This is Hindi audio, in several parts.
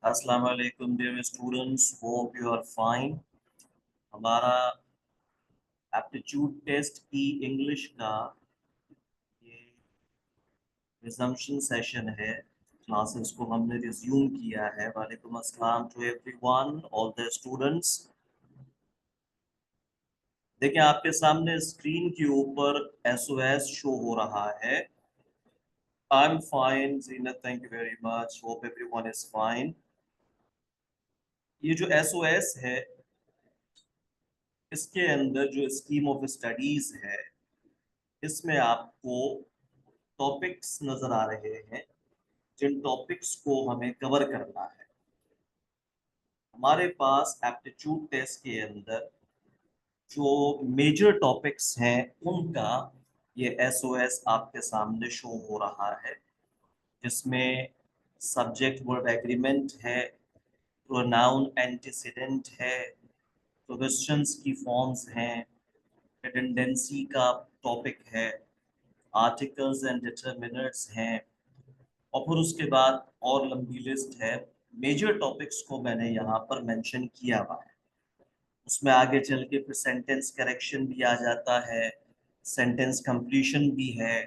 अस्सलाम वालेकुम dear students, hope you are fine. हमारा एप्टीट्यूड टेस्ट की इंग्लिश का ये रिजम्पशन सेशन है। क्लासेस को हमने रिज्यूम किया है। वालेकुम अस्सलाम to everyone, all the students. देखिए, आपके सामने स्क्रीन के ऊपर एसओएस शो हो रहा है। I am fine Zeenat, thank you very much, hope everyone is fine. ये जो एसओएस है, इसके अंदर जो स्कीम ऑफ स्टडीज है, इसमें आपको टॉपिक्स नजर आ रहे हैं जिन टॉपिक्स को हमें कवर करना है। हमारे पास एप्टीट्यूड टेस्ट के अंदर जो मेजर टॉपिक्स हैं उनका ये एसओएस आपके सामने शो हो रहा है, जिसमें सब्जेक्ट वर्ब एग्रीमेंट है, प्रोनाउन एंटीसीडेंट है, क्वेश्चंस की फॉर्म्स हैं, रिडंडेंसी का टॉपिक है, आर्टिकल्स एंड डिटरमिनर्स हैं, और फिर उसके बाद और लंबी लिस्ट है। मेजर टॉपिक्स को मैंने यहाँ पर मेंशन किया हुआ है। उसमें आगे चल के फिर सेंटेंस करेक्शन भी आ जाता है, सेंटेंस कंप्लीशन भी है,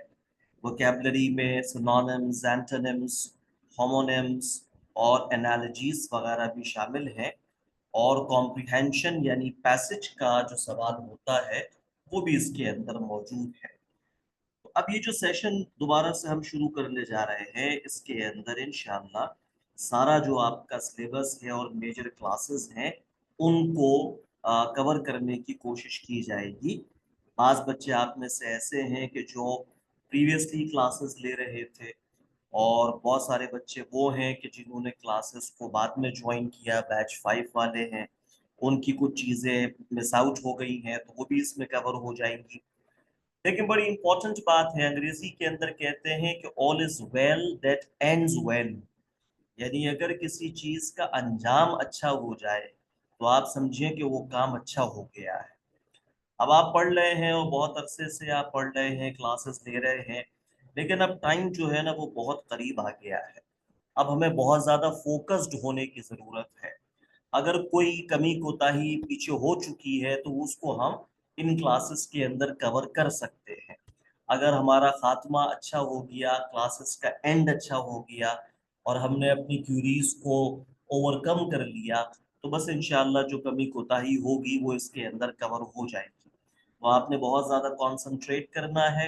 वोकैबुलरी में सिनोनिम्स, एंटोनिम्स, होमोनिम्स और एनालॉजीज वगैरह भी शामिल हैं। और कॉम्प्रिहेंशन यानी पैसेज का जो सवाल होता है वो भी इसके अंदर मौजूद है। तो अब ये जो सेशन दोबारा से हम शुरू करने जा रहे हैं, इसके अंदर इंशाल्लाह सारा जो आपका सिलेबस है और मेजर क्लासेस हैं उनको कवर करने की कोशिश की जाएगी। बाज़ बच्चे आप में से ऐसे हैं कि जो प्रीवियसली क्लासेस ले रहे थे, और बहुत सारे बच्चे वो हैं कि जिन्होंने क्लासेस को बाद में ज्वाइन किया, बैच 5 वाले हैं। उनकी कुछ चीज़ें मिस आउट हो गई हैं, तो वो भी इसमें कवर हो जाएंगी। लेकिन बड़ी इंपॉर्टेंट बात है, अंग्रेजी के अंदर कहते हैं कि all is well that ends well. यानी अगर किसी चीज का अंजाम अच्छा हो जाए तो आप समझिए कि वो काम अच्छा हो गया है। अब आप पढ़ रहे हैं और बहुत अरसे से आप पढ़ रहे हैं, क्लासेस ले रहे हैं, लेकिन अब टाइम जो है ना वो बहुत करीब आ गया है। अब हमें बहुत ज्यादा फोकस्ड होने की जरूरत है। अगर कोई कमी कोताही पीछे हो चुकी है तो उसको हम इन क्लासेस के अंदर कवर कर सकते हैं। अगर हमारा खात्मा अच्छा हो गया, क्लासेस का एंड अच्छा हो गया और हमने अपनी क्यूरीज को ओवरकम कर लिया, तो बस इंशाल्लाह जो कमी कोताही होगी वो इसके अंदर कवर हो जाएगी। तो आपने बहुत ज़्यादा कंसंट्रेट करना है,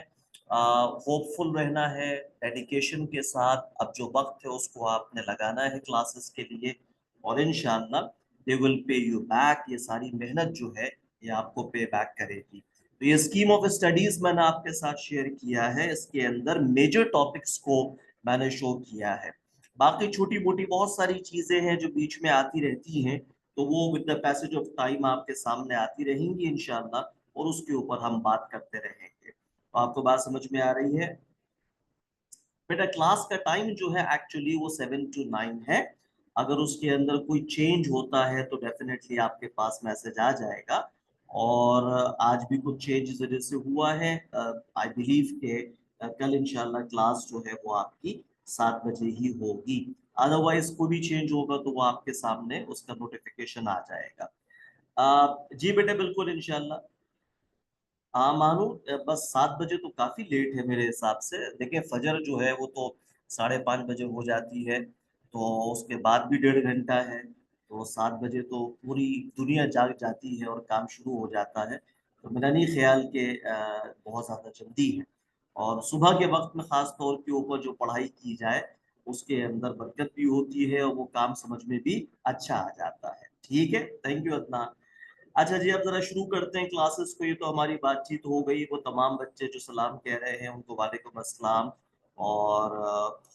होपफुल रहना है, डेडिकेशन के साथ अब जो वक्त है उसको आपने लगाना है क्लासेस के लिए, और इंशाल्लाह they will pay you back. ये सारी मेहनत जो है ये आपको पे बैक करेगी। तो ये स्कीम ऑफ स्टडीज मैंने आपके साथ शेयर किया है, इसके अंदर मेजर टॉपिक्स को मैंने शो किया है। बाकी छोटी मोटी बहुत सारी चीजें हैं जो बीच में आती रहती हैं, तो वो with the passage of time आपके सामने आती रहेंगी इंशाल्लाह, और उसके ऊपर हम बात करते रहेंगे। तो आपको बात समझ में आ रही है? बेटा, क्लास का टाइम जो है एक्चुअली वो 7 to 9 है। अगर उसके अंदर कोई चेंज होता है तो डेफिनेटली आपके पास मैसेज आ जाएगा। और आज भी कुछ चेंज इस वजह से हुआ है। आई बिलीव के कल इंशाल्लाह क्लास जो है वो आपकी 7 बजे ही होगी। अदरवाइज कोई भी चेंज होगा तो वो आपके सामने उसका नोटिफिकेशन आ जाएगा। जी बेटे, बिल्कुल इंशाल्लाह। हाँ मानो, बस 7 बजे तो काफी लेट है मेरे हिसाब से। देखिए, फजर जो है वो तो 5:30 बजे हो जाती है, तो उसके बाद भी 1.5 घंटा है। तो 7 बजे तो पूरी दुनिया जाग जाती है और काम शुरू हो जाता है। तो मेरा नहीं ख्याल कि बहुत ज्यादा जल्दी है। और सुबह के वक्त में खास तौर के ऊपर जो पढ़ाई की जाए उसके अंदर बरकत भी होती है और वो काम समझ में भी अच्छा आ जाता है। ठीक है, थैंक यू अदनान। अच्छा जी, अब जरा शुरू करते हैं क्लासेस को। ये तो हमारी बातचीत हो गई। वो तमाम बच्चे जो सलाम कह रहे हैं उनको वालेकुम अस्सलाम। और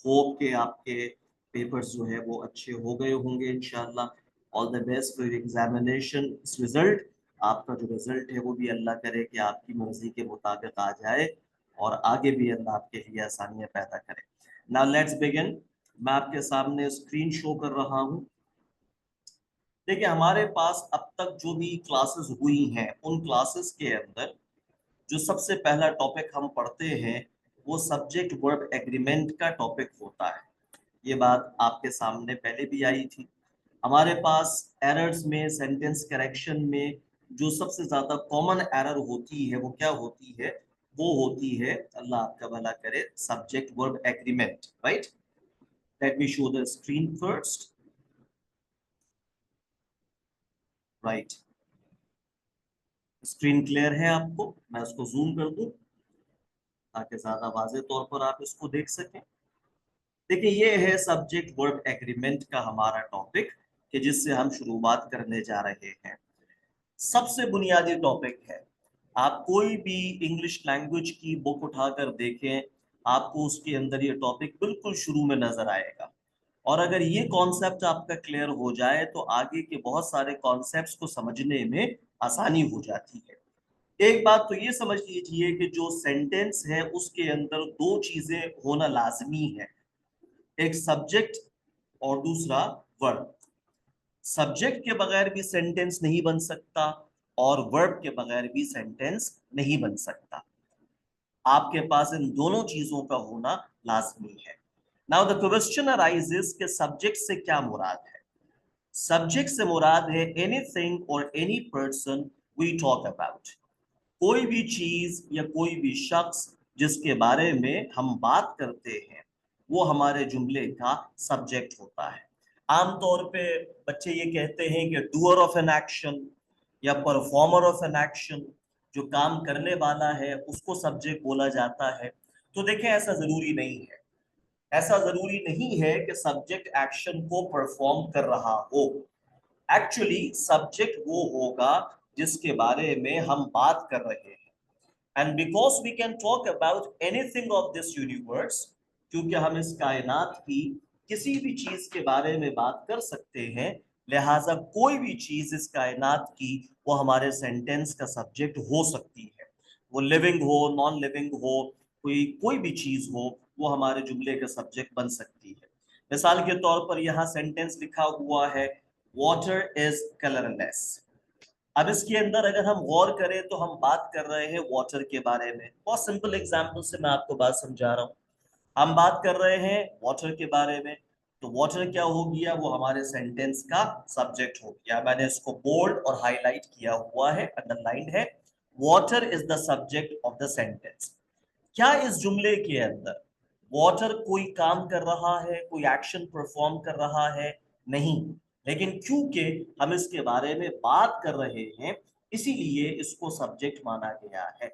होप के आपके पेपर्स जो है वो अच्छे हो गए होंगे इंशाल्लाह। All the best for examination result. आपका जो रिजल्ट है वो भी अल्लाह करे कि आपकी मर्जी के मुताबिक आ जाए, और आगे भी अल्लाह आपके लिए आसानियां पैदा करे। Now let's begin. मैं आपके सामने स्क्रीन शो कर रहा हूँ। देखिए, हमारे पास अब तक जो भी क्लासेस हुई हैं उन क्लासेस के अंदर जो सबसे पहला टॉपिक हम पढ़ते हैं वो सब्जेक्ट वर्ब एग्रीमेंट का टॉपिक होता है। ये बात आपके सामने पहले भी आई थी। हमारे पास एरर्स में, सेंटेंस करेक्शन में जो सबसे ज्यादा कॉमन एरर होती है वो क्या होती है? वो होती है, अल्लाह आपका भला करे, subject verb agreement, right? Let me show the screen first, right? Screen clear है आपको? मैं उसको जूम कर दूं ताकि ज्यादा वाज़ेह तौर पर आप इसको देख सकें। देखिए, ये है सब्जेक्ट वर्ब एग्रीमेंट का हमारा टॉपिक कि जिससे हम शुरुआत करने जा रहे हैं। सबसे बुनियादी टॉपिक है। आप कोई भी इंग्लिश लैंग्वेज की बुक उठाकर देखें, आपको उसके अंदर ये टॉपिक बिल्कुल शुरू में नजर आएगा। और अगर ये कॉन्सेप्ट आपका क्लियर हो जाए तो आगे के बहुत सारे कॉन्सेप्ट्स को समझने में आसानी हो जाती है। एक बात तो ये समझ लीजिए कि जो सेंटेंस है उसके अंदर दो चीजें होना लाजमी है, एक सब्जेक्ट और दूसरा वर्ब। सब्जेक्ट के बगैर भी सेंटेंस नहीं बन सकता और वर्ब के बगैर भी सेंटेंस नहीं बन सकता। आपके पास इन दोनों चीजों का होना लाजमी है। नाउ द क्वेश्चन अराइजेस कि सब्जेक्ट से क्या मुराद है? सब्जेक्ट से मुराद है एनीथिंग और any person we talk about. कोई भी चीज या कोई भी शख्स जिसके बारे में हम बात करते हैं वो हमारे जुमले का सब्जेक्ट होता है। आमतौर पे बच्चे ये कहते हैं कि डूअर ऑफ एन एक्शन या परफॉर्मर ऑफ एन एक्शन, जो काम करने वाला है उसको सब्जेक्ट बोला जाता है। तो देखें, ऐसा जरूरी नहीं है। ऐसा जरूरी नहीं है कि सब्जेक्ट एक्शन को परफॉर्म कर रहा हो। एक्चुअली सब्जेक्ट वो होगा जिसके बारे में हम बात कर रहे हैं। And because we can talk about anything of this universe, क्योंकि हम इस कायनात की किसी भी चीज के बारे में बात कर सकते हैं, लिहाजा कोई भी चीज इस कायनात की वो हमारे सेंटेंस का सब्जेक्ट हो सकती है। वो लिविंग हो, नॉन लिविंग हो, कोई कोई भी चीज हो, वो हमारे जुमले का सब्जेक्ट बन सकती है। मिसाल के तौर पर यहाँ सेंटेंस लिखा हुआ है, वाटर इज कलरलेस। अब इसके अंदर अगर हम गौर करें तो हम बात कर रहे हैं वाटर के बारे में। बहुत सिंपल एग्जांपल से मैं आपको बात समझा रहा हूँ। हम बात कर रहे हैं वाटर के बारे में, तो वाटर क्या हो गया? वो हमारे सेंटेंस का सब्जेक्ट हो गया। मैंने इसको बोल्ड और हाईलाइट किया हुआ है, अंडरलाइंड है। Water is the subject of the sentence. क्या इस जुमले के अंदर वाटर कोई काम कर रहा है, कोई एक्शन परफॉर्म कर रहा है? नहीं। लेकिन क्योंकि हम इसके बारे में बात कर रहे हैं इसीलिए इसको सब्जेक्ट माना गया है।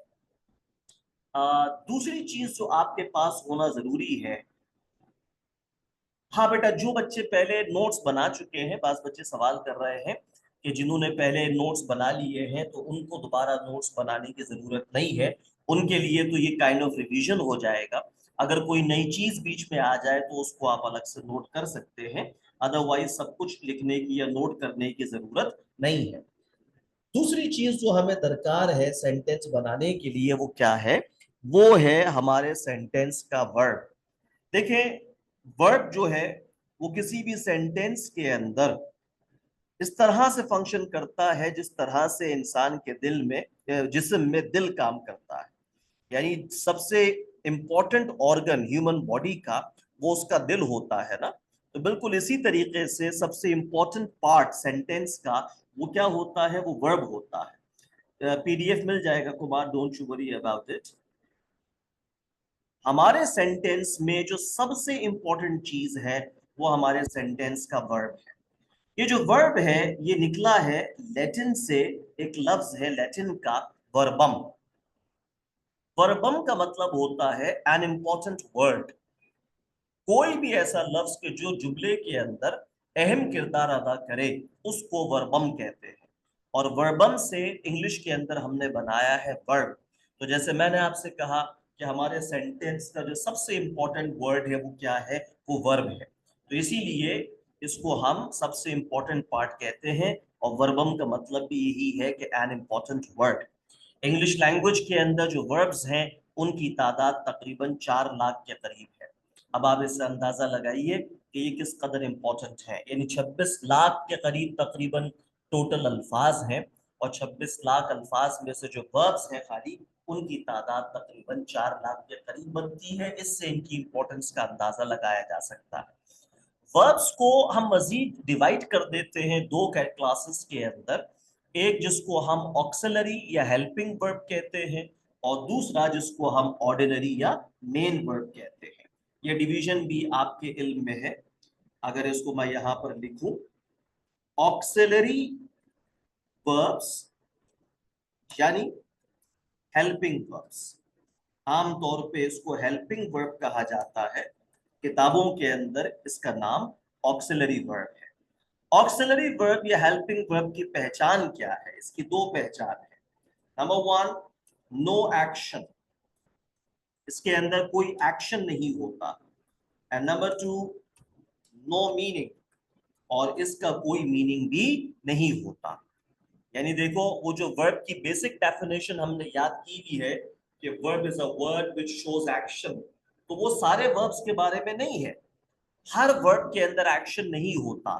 दूसरी चीज जो आपके पास होना जरूरी है, हाँ बेटा, जो बच्चे पहले नोट्स बना चुके हैं, बास बच्चे सवाल कर रहे हैं कि जिन्होंने पहले नोट्स बना लिए हैं तो उनको दोबारा नोट्स बनाने की जरूरत नहीं है। उनके लिए तो ये काइंड ऑफ रिवीजन हो जाएगा। अगर कोई नई चीज बीच में आ जाए तो उसको आप अलग से नोट कर सकते हैं, अदरवाइज सब कुछ लिखने की या नोट करने की जरूरत नहीं है। दूसरी चीज जो हमें दरकार है सेंटेंस बनाने के लिए वो क्या है? वो है हमारे सेंटेंस का वर्ब। देखें, वर्ब जो है वो किसी भी सेंटेंस के अंदर इस तरह से फंक्शन करता है जिस तरह से इंसान के दिल में, जिस्म में दिल काम करता है। यानी सबसे इंपॉर्टेंट ऑर्गन ह्यूमन बॉडी का वो उसका दिल होता है ना। तो बिल्कुल इसी तरीके से सबसे इंपॉर्टेंट पार्ट सेंटेंस का वो क्या होता है? वो वर्ब होता है। पीडीएफ मिल जाएगा Kumar, don't you worry about it. हमारे सेंटेंस में जो सबसे इंपॉर्टेंट चीज है वो हमारे सेंटेंस का वर्ब है। ये जो वर्ब है ये निकला है लैटिन से, एक लफ्ज है लैटिन का, वर्बम। वर्बम का मतलब होता है एन इंपॉर्टेंट वर्ड। कोई भी ऐसा लफ्ज के जो जुमले के अंदर अहम किरदार अदा करे उसको वर्बम कहते हैं। और वर्बम से इंग्लिश के अंदर हमने बनाया है वर्ब। तो जैसे मैंने आपसे कहा कि हमारे सेंटेंस का जो सबसे इंपॉर्टेंट वर्ड है वो क्या है? वो वर्ब है। तो इसीलिए इसको हम सबसे इंपॉर्टेंट पार्ट कहते हैं। और वर्बम का मतलब भी यही है कि an important word. English language के अंदर जो वर्ब्स हैं उनकी तादाद तकरीबन 4 लाख के करीब है। अब आप इससे अंदाजा लगाइए कि ये किस कदर इंपॉर्टेंट है। यानी 26 लाख के करीब तकरीबन टोटल अल्फाज हैं, और 26 लाख अल्फाज में से जो वर्ब्स हैं खाली उनकी तादाद तकरीबन 4 लाख के करीब बनती है। इससे इनकी इंपॉर्टेंस का अंदाजा लगाया जा सकता है। वर्ब्स को हम मजीद डिवाइड कर देते हैं दो क्लासेस के अंदर, एक जिसको हम ऑक्सिलरी या हेल्पिंग वर्ब कहते हैं और दूसरा जिसको हम ऑर्डिनरी या मेन वर्ब कहते हैं। ये डिवीजन भी आपके इल्म में है। अगर इसको मैं यहां पर लिखूं, ऑक्सिलरी वर्ब्स यानी हेल्पिंग वर्ब्स, आमतौर पे इसको हेल्पिंग वर्ब कहा जाता है, किताबों के अंदर इसका नाम ऑक्सिलरी वर्ब है। ऑक्सिलरी वर्ब या हेल्पिंग वर्ब की पहचान क्या है? इसकी दो पहचान है। नंबर वन, नो एक्शन, इसके अंदर कोई एक्शन नहीं होता। And number two, no meaning, और इसका कोई मीनिंग भी नहीं होता। यानी देखो, वो जो वर्ब की बेसिक डेफिनेशन हमने याद की हुई है कि verb is a word which shows action, तो वो सारे वर्ब्स के बारे में नहीं है। हर वर्ब के अंदर एक्शन नहीं होता,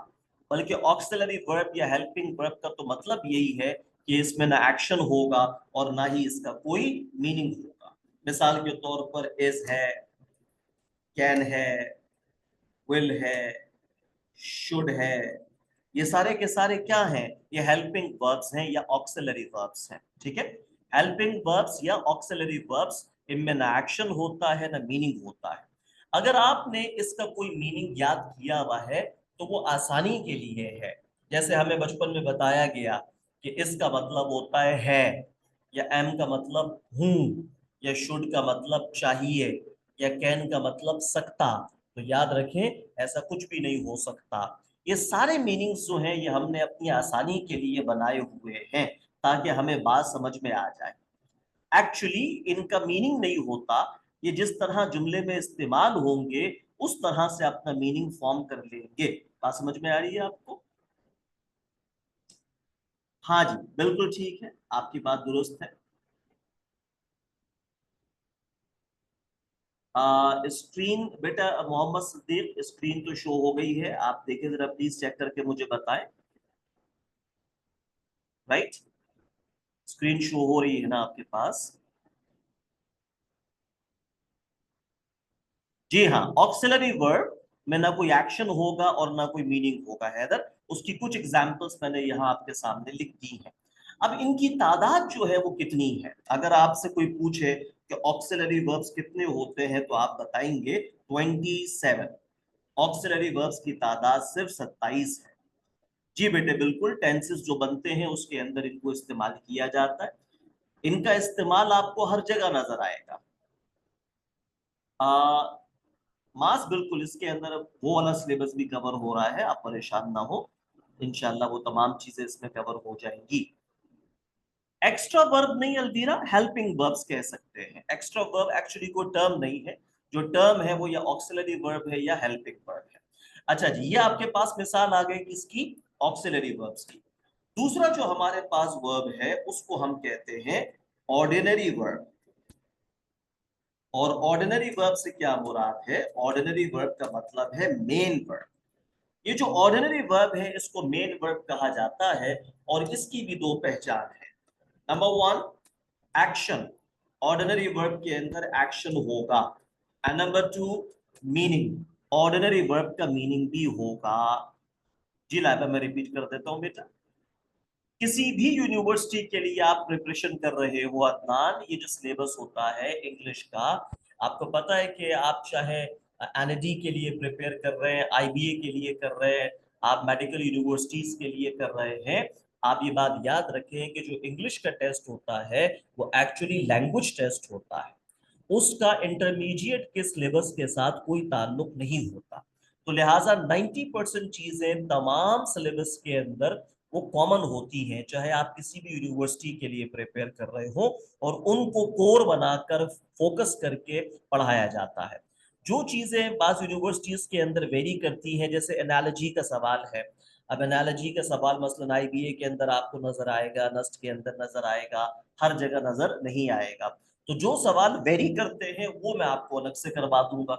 बल्कि ऑक्सिलरी वर्ब या हेल्पिंग वर्ब का तो मतलब यही है कि इसमें ना एक्शन होगा और ना ही इसका कोई मीनिंग होगा। मिसाल के तौर पर इज है, कैन है, विल है, शुड है, ये सारे के सारे क्या हैं? ये हेल्पिंग वर्ब्स हैं या ऑक्सिलरी वर्ब्स हैं। ठीक है, हेल्पिंग वर्ब्स या ऑक्सिलरी वर्ब्स, इनमें ना एक्शन होता है ना मीनिंग होता है। अगर आपने इसका कोई मीनिंग याद किया हुआ है तो वो आसानी के लिए है। जैसे हमें बचपन में बताया गया कि इसका मतलब होता है, या एम का मतलब हूं, या शुड का मतलब चाहिए, या कैन का मतलब सकता। तो याद रखें, ऐसा कुछ भी नहीं हो सकता। ये सारे मीनिंग्स जो हैं ये हमने अपनी आसानी के लिए बनाए हुए हैं ताकि हमें बात समझ में आ जाए। एक्चुअली इनका मीनिंग नहीं होता, ये जिस तरह जुमले में इस्तेमाल होंगे उस तरह से अपना मीनिंग फॉर्म कर लेंगे। बात समझ में आ रही है आपको? हाँ जी, बिल्कुल ठीक है, आपकी बात दुरुस्त है। स्क्रीन बेटा मोहम्मद सिद्दीक, स्क्रीन तो शो हो गई है, आप देखें जरा, प्लीज चेक करके मुझे बताएं। राइट, स्क्रीन शो हो रही है ना आपके पास? जी हाँ, ऑक्सिलरी वर्ब में ना कोई एक्शन होगा और ना कोई मीनिंग होगा हैदर। उसकी कुछ एग्जांपल्स मैंने यहाँ आपके सामने लिख दी हैं। अब इनकी तादाद जो है वो कितनी है? अगर आपसे कोई पूछे कि ऑक्सिलरी वर्ब्स कितने होते हैं तो आप बताएंगे 27। ऑक्सिलरी वर्ब्स की तादाद सिर्फ 27 है। जी बेटे बिल्कुल, टेंसेस जो बनते हैं उसके अंदर इनको इस्तेमाल किया जाता है। इनका इस्तेमाल आपको हर जगह नजर आएगा। मास बिल्कुल, इसके अंदर वो वाला सिलेबस भी कवर हो रहा है, आप परेशान ना हो, इंशाल्लाह वो तमाम चीजें इसमें कवर हो जाएंगी। एक्स्ट्रा वर्ब नहीं अलवीरा, हेल्पिंग वर्ब्स कह सकते हैं। एक्स्ट्रा वर्ब एक्चुअली कोई टर्म नहीं है, जो टर्म है वो या ऑक्सिलरी वर्ब है या हेल्पिंग वर्ब है। अच्छा जी, ये आपके पास मिसाल आ गई किसकी? ऑक्सिलरी वर्ब्स की। दूसरा जो हमारे पास वर्ब है उसको हम कहते हैं ऑर्डिनरी वर्ब। और ऑर्डिनरी वर्ब से क्या मुराद है? ऑर्डिनरी वर्ब का मतलब है मेन वर्ब। ये जो ऑर्डिनरी वर्ब है इसको मेन वर्ब कहा जाता है और इसकी भी दो पहचान है। Number one, action, ordinary verb के अंदर एक्शन होगा। And number to, meaning, ordinary verb का मीनिंग भी होगा। जी लाइबा, मैं रिपीट कर देता हूं बेटा। किसी भी यूनिवर्सिटी के लिए आप प्रिपरेशन कर रहे हो अदनान, ये जो सिलेबस होता है इंग्लिश का, आपको पता है कि आप चाहे एनईडी के लिए प्रिपेयर कर रहे हैं, आईबीए के लिए कर रहे हैं, आप मेडिकल यूनिवर्सिटीज के लिए कर रहे हैं, आप ये बात याद रखें कि जो इंग्लिश का टेस्ट होता है वो एक्चुअली लैंग्वेज टेस्ट होता है। उसका इंटरमीडिएट के सिलेबस के साथ कोई ताल्लुक नहीं होता। तो लिहाजा 90% चीजें तमाम सिलेबस के अंदर वो कॉमन होती हैं, चाहे आप किसी भी यूनिवर्सिटी के लिए प्रिपेयर कर रहे हो, और उनको कोर बनाकर फोकस करके पढ़ाया जाता है। जो चीजें बाज यूनिवर्सिटीज के अंदर वेरी करती हैं, जैसे एनालॉजी का सवाल है। अब एनालॉजी का सवाल मसलन आईबीए के अंदर आपको नजर आएगा, नस्ट के अंदर नजर आएगा, हर जगह नजर नहीं आएगा। तो जो सवाल वेरी करते हैं वो मैं आपको अलग से करवा दूंगा।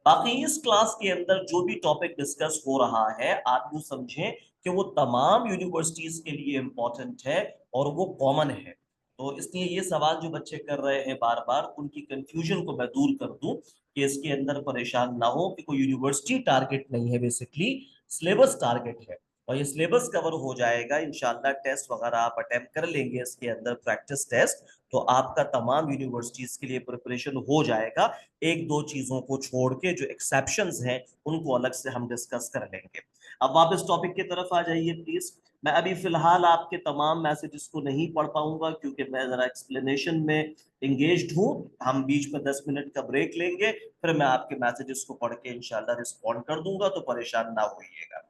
बाकी इस क्लास के अंदर जो भी टॉपिक डिस्कस हो रहा है आप यूं समझें कि वो तमाम यूनिवर्सिटीज के लिए इंपॉर्टेंट है और वो कॉमन है। तो इसलिए ये सवाल जो बच्चे कर रहे हैं बार बार, उनकी कंफ्यूजन को मैं दूर कर दूं कि इसके अंदर परेशान ना हो कि कोई यूनिवर्सिटी टारगेट नहीं है, बेसिकली सिलेबस टारगेट है। और ये सिलेबस कवर हो जाएगा इंशाल्लाह, टेस्ट वगैरह आप अटेम्प्ट कर लेंगे इसके अंदर, प्रैक्टिस टेस्ट, तो आपका तमाम यूनिवर्सिटीज के लिए प्रिपरेशन हो जाएगा। एक दो चीजों को छोड़ के जो एक्सेप्शंस हैं उनको अलग से हम डिस्कस कर लेंगे। अब वापस टॉपिक की तरफ आ जाइए प्लीज। मैं अभी फिलहाल आपके तमाम मैसेजेस को नहीं पढ़ पाऊंगा क्योंकि मैं जरा एक्सप्लेनेशन में इंगेज्ड हूँ। हम बीच में 10 मिनट का ब्रेक लेंगे, फिर मैं आपके मैसेजेस को पढ़ के इंशाल्लाह रिस्पॉन्ड कर दूंगा, तो परेशान ना होइएगा।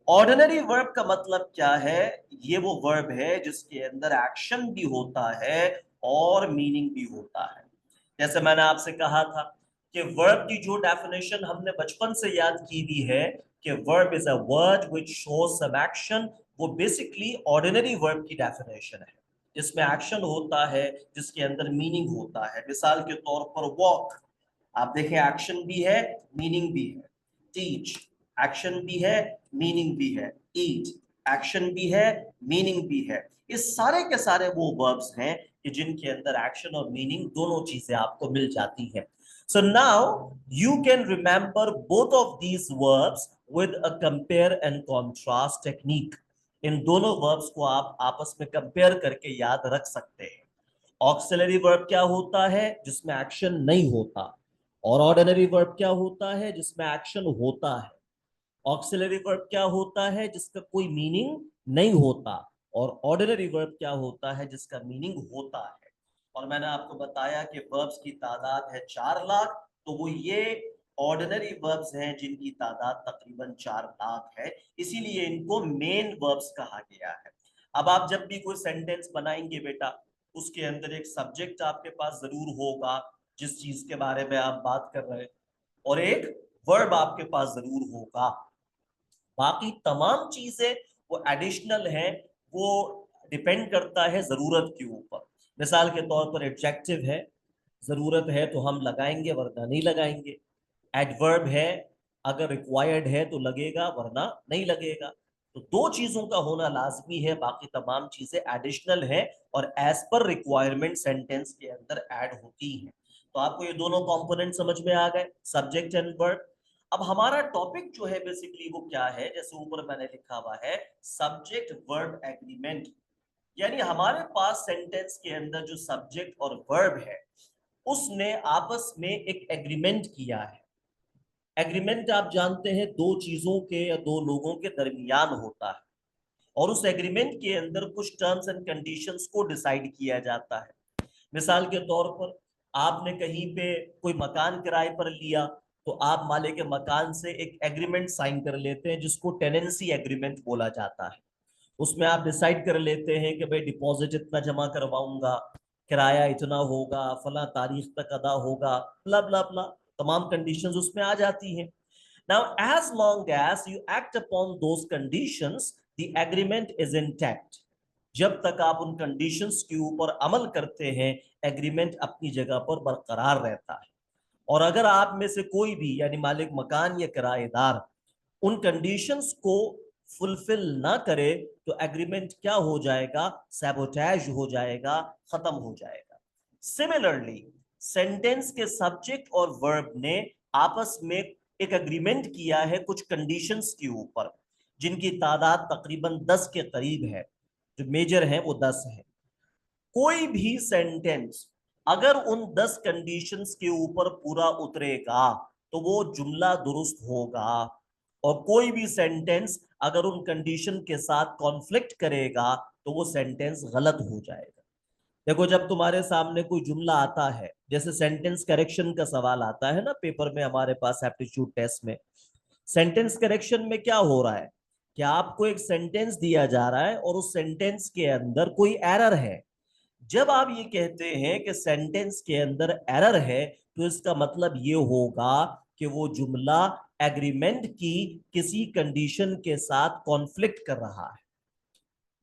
ऑर्डिनरी वर्ब का मतलब क्या है? ये वो वर्ब है जिसके अंदर एक्शन भी होता है और मीनिंग भी होता है। जैसे मैंने आपसे कहा था कि वर्ब की जो डेफिनेशन हमने बचपन से याद की हुई है कि verb is a word which shows some action, वो बेसिकली ऑर्डिनरी वर्ब की डेफिनेशन है, जिसमें एक्शन होता है, जिसके अंदर मीनिंग होता है। मिसाल के तौर पर वॉक, आप देखें एक्शन भी है, मीनिंग भी है। टीच, एक्शन भी है, मीनिंग भी है। ईट, एक्शन भी है, मीनिंग भी है। इस सारे के सारे वो वर्ब्स हैं कि जिनके अंदर एक्शन और मीनिंग दोनों चीजें आपको मिल जाती हैं। So now you can remember both of these verbs with a compare and contrast technique. इन दोनों वर्ब्स को आप आपस में कंपेयर करके याद रख सकते हैं। ऑक्सिलरी वर्ब क्या होता है? जिसमें एक्शन नहीं होता। और ऑर्डिनरी वर्ब क्या होता है? जिसमें एक्शन होता है। ऑक्सिलरी वर्ब क्या होता है? जिसका कोई मीनिंग नहीं होता। और ऑर्डिनरी वर्ब क्या होता है? जिसका मीनिंग होता है। और मैंने आपको बताया कि वर्ब्स की तादाद है 4 लाख, तो वो ये ऑर्डिनरी वर्ब्स हैं जिनकी तादाद तकरीबन 4 लाख है, इसीलिए इनको मेन वर्ब्स कहा गया है। अब आप जब भी कोई सेंटेंस बनाएंगे बेटा, उसके अंदर एक सब्जेक्ट आपके पास जरूर होगा जिस चीज के बारे में आप बात कर रहे हैं, और एक वर्ब आपके पास जरूर होगा। बाकी तमाम चीजें वो एडिशनल हैं, वो डिपेंड करता है जरूरत के ऊपर। मिसाल के तौर पर एडजेक्टिव है, जरूरत है तो हम लगाएंगे वरना नहीं लगाएंगे। एडवर्ब है, अगर रिक्वायर्ड है तो लगेगा वरना नहीं लगेगा। तो दो चीजों का होना लाजमी है, बाकी तमाम चीजें एडिशनल है और एज पर रिक्वायरमेंट सेंटेंस के अंदर ऐड होती हैं। तो आपको ये दोनों कंपोनेंट समझ में आ गए, सब्जेक्ट एंड वर्ब। अब हमारा टॉपिक जो है बेसिकली वो क्या है? जैसे ऊपर मैंने लिखा हुआ है सब्जेक्ट वर्ब एग्रीमेंट, यानी हमारे पास सेंटेंस के अंदर जो सब्जेक्ट और वर्ब है उसने आपस में एक एग्रीमेंट किया है। एग्रीमेंट आप जानते हैं दो चीजों के या दो लोगों के दरमियान होता है, और उस एग्रीमेंट के अंदर कुछ टर्म्स एंड कंडीशंस को डिसाइड किया जाता है। मिसाल के तौर पर आपने कहीं पे कोई मकान किराए पर लिया, तो आप मालिक के मकान से एक एग्रीमेंट साइन कर लेते हैं जिसको टेनेंसी एग्रीमेंट बोला जाता है। उसमें आप डिसाइड कर लेते हैं कि भाई डिपॉजिट इतना जमा करवाऊंगा, किराया इतना होगा, फला तारीख तक अदा होगा, ब्ला ब्ला ब्ला, तमाम कंडीशंस उसमें आ जाती हैं। Now, as long as you act upon those conditions, the agreement is intact. जब तक आप उन कंडीशंस के ऊपर अमल करते हैं, एग्रीमेंट अपनी जगह पर बरकरार रहता है। और अगर आप में से कोई भी यानी मालिक मकान या किराएदार उन कंडीशंस को फुलफिल ना करे, तो एग्रीमेंट क्या हो जाएगा? सैबोटेज हो जाएगा, खत्म हो जाएगा। सिमिलरली सेंटेंस के सब्जेक्ट और वर्ब ने आपस में एक एग्रीमेंट किया है कुछ कंडीशंस के ऊपर, जिनकी तादाद तकरीबन 10 के करीब है। जो मेजर है वो 10 है। कोई भी सेंटेंस अगर उन 10 कंडीशंस के ऊपर पूरा उतरेगा तो वो जुमला दुरुस्त होगा, और कोई भी सेंटेंस अगर उन कंडीशन के साथ कॉन्फ्लिक्ट करेगा तो वो सेंटेंस गलत हो जाएगा। देखो, जब तुम्हारे सामने कोई जुमला आता है, जैसे सेंटेंस करेक्शन का सवाल आता है ना पेपर में हमारे पास एप्टीट्यूड टेस्ट में, सेंटेंस करेक्शन में क्या हो रहा है कि आपको एक सेंटेंस दिया जा रहा है और उस सेंटेंस के अंदर कोई एरर है। जब आप ये कहते हैं कि सेंटेंस के अंदर एरर है, तो इसका मतलब ये होगा कि वो जुमला एग्रीमेंट की किसी कंडीशन के साथ कॉन्फ्लिक्ट कर रहा है।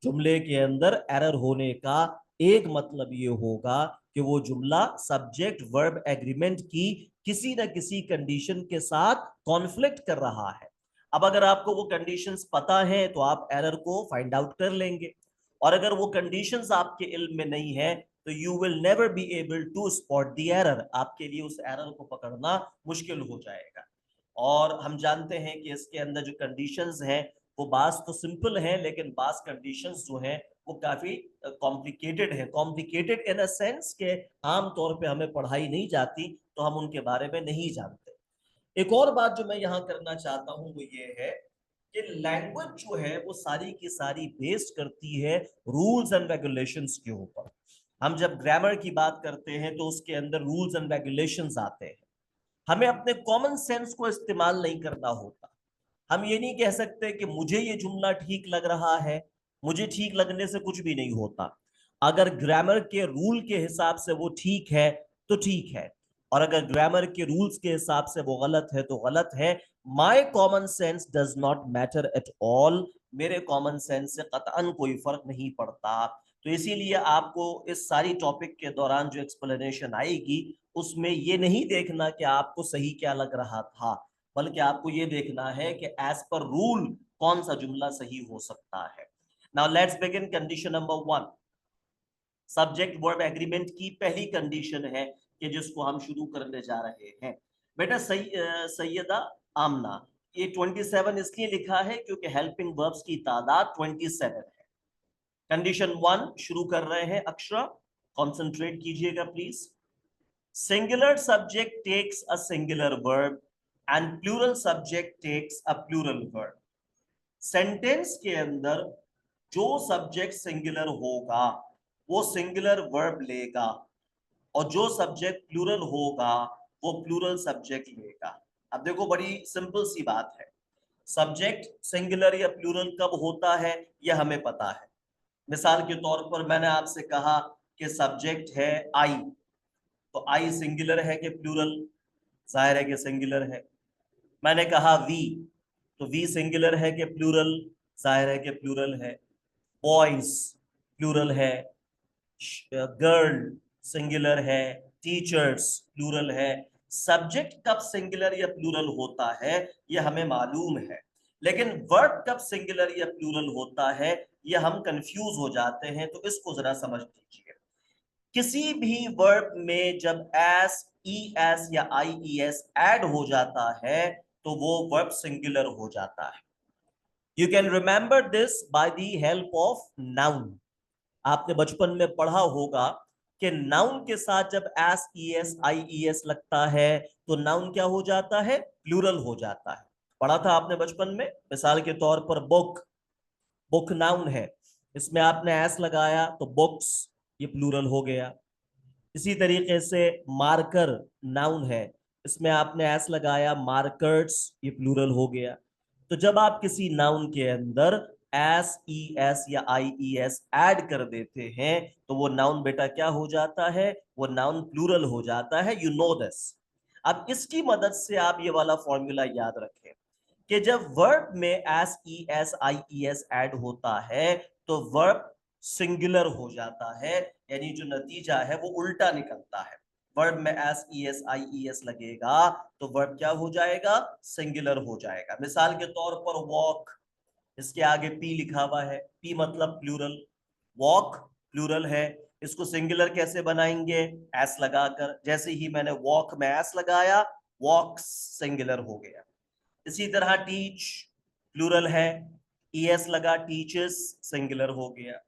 जुमले के अंदर एरर होने का एक मतलब ये होगा कि वो जुमला सब्जेक्ट वर्ब एग्रीमेंट की किसी न किसी कंडीशन के साथ कॉन्फ्लिक्ट कर रहा है। अब अगर आपको वो कंडीशंस पता है तो आप एरर को फाइंड आउट कर लेंगे। और अगर वो कंडीशंस आपके इल्म में नहीं है तो you will never be able to spot the error, आपके लिए उस एरर को पकड़ना मुश्किल हो जाएगा। और हम जानते हैं कि इसके अंदर जो कंडीशंस हैं वो बास तो सिंपल हैं, लेकिन बास कंडीशंस जो हैं वो काफी कॉम्प्लिकेटेड है, कॉम्प्लिकेटेड इन अ सेंस के आम तौर पे हमें पढ़ाई नहीं जाती तो हम उनके बारे में नहीं जानते। एक और बात जो मैं यहाँ करना चाहता हूँ वो ये है कि लैंग्वेज जो है वो सारी की सारी बेस्ड करती है रूल्स एंड रेगुलेशंस के ऊपर। हम जब ग्रामर की बात करते हैं तो उसके अंदर रूल्स एंड रेगुलेशंस आते हैं। हमें अपने कॉमन सेंस को इस्तेमाल नहीं करना होता। हम ये नहीं कह सकते कि मुझे ये जुमला ठीक लग रहा है, मुझे ठीक लगने से कुछ भी नहीं होता। अगर ग्रामर के रूल के हिसाब से वो ठीक है तो ठीक है, और अगर ग्रामर के रूल्स के हिसाब से वो गलत है तो गलत है। My common sense does not matter at all, मेरे कॉमन सेंस से कतअन कोई फर्क नहीं पड़ता। तो इसीलिए आपको इस सारी टॉपिक के दौरान जो एक्सप्लेनेशन आएगी उसमें ये नहीं देखना कि आपको सही क्या लग रहा था, बल्कि आपको ये देखना है कि एज पर रूल कौन सा जुमला सही हो सकता है। Now let's begin condition number 1। Subject verb agreement की पहली कंडीशन है कि जिसको हम शुरू करने जा रहे हैं। बेटा सैयदा आमना, ये 27 इसलिए लिखा है क्योंकि हेल्पिंग वर्ब्स की तादाद 27 है। कंडीशन 1 शुरू कर रहे हैं। अक्षरा कॉन्सेंट्रेट कीजिएगा please. Singular subject takes a singular verb and plural subject takes a plural verb. Sentence के अंदर जो सब्जेक्ट सिंगुलर होगा वो सिंगुलर वर्ब लेगा, और जो सब्जेक्ट प्लूरल होगा वो प्लूरल सब्जेक्ट लेगा। अब देखो बड़ी सिंपल सी बात है, सब्जेक्ट सिंगुलर या प्लूरल कब होता है यह हमें पता है। मिसाल के तौर पर मैंने आपसे कहा कि सब्जेक्ट है आई, तो आई सिंगुलर है कि प्लूरल? जाहिर है कि सिंगुलर है। मैंने कहा वी, तो वी सिंगुलर है कि प्लूरल? जाहिर है कि प्लूरल है। बॉयज प्लूरल है, गर्ल सिंगुलर है, टीचर्स प्लूरल है। सब्जेक्ट कब सिंगुलर या प्लूरल होता है यह हमें मालूम है, लेकिन वर्ब कब सिंगुलर या प्लूरल होता है यह हम कंफ्यूज हो जाते हैं। तो इसको जरा समझ लीजिए। किसी भी वर्ब में जब एस, ई एस या आई ई एस ऐड हो जाता है तो वो वर्ब सिंगुलर हो जाता है। You can remember this by the help of noun. आपने बचपन में पढ़ा होगा कि नाउन के साथ जब एस, ई एस, आई ई एस लगता है तो नाउन क्या हो जाता है? प्लूरल हो जाता है। पढ़ा था आपने बचपन में। मिसाल के तौर पर बुक, बुक नाउन है, इसमें आपने एस लगाया तो बुक्स, ये प्लूरल हो गया। इसी तरीके से मार्कर नाउन है, इसमें आपने एस लगाया, मार्कर्स, ये प्लूरल हो गया। तो जब आप किसी नाउन के अंदर एस, ई एस या आई ई एस ऐड कर देते हैं तो वो नाउन बेटा क्या हो जाता है? वो नाउन प्लूरल हो जाता है। You know this. अब इसकी मदद से आप ये वाला फॉर्मूला याद रखें कि जब वर्ब में एस, ई एस, आई ई एस ऐड होता है तो वर्ब सिंगुलर हो जाता है, यानी जो नतीजा है वो उल्टा निकलता है। वर्ब में एस, ई एस, आई ई एस लगेगा तो वर्ब क्या हो जाएगा? सिंगुलर हो जाएगा। मिसाल के तौर पर वॉक, इसके आगे पी लिखा हुआ है, पी मतलब प्लूरल, वॉक प्लूरल है, इसको सिंगुलर कैसे बनाएंगे? एस लगाकर। जैसे ही मैंने वॉक में एस लगाया, वॉक्स सिंगुलर हो गया। इसी तरह टीच प्लूरल है, ईएस लगा, टीचर्स सिंगुलर हो गया।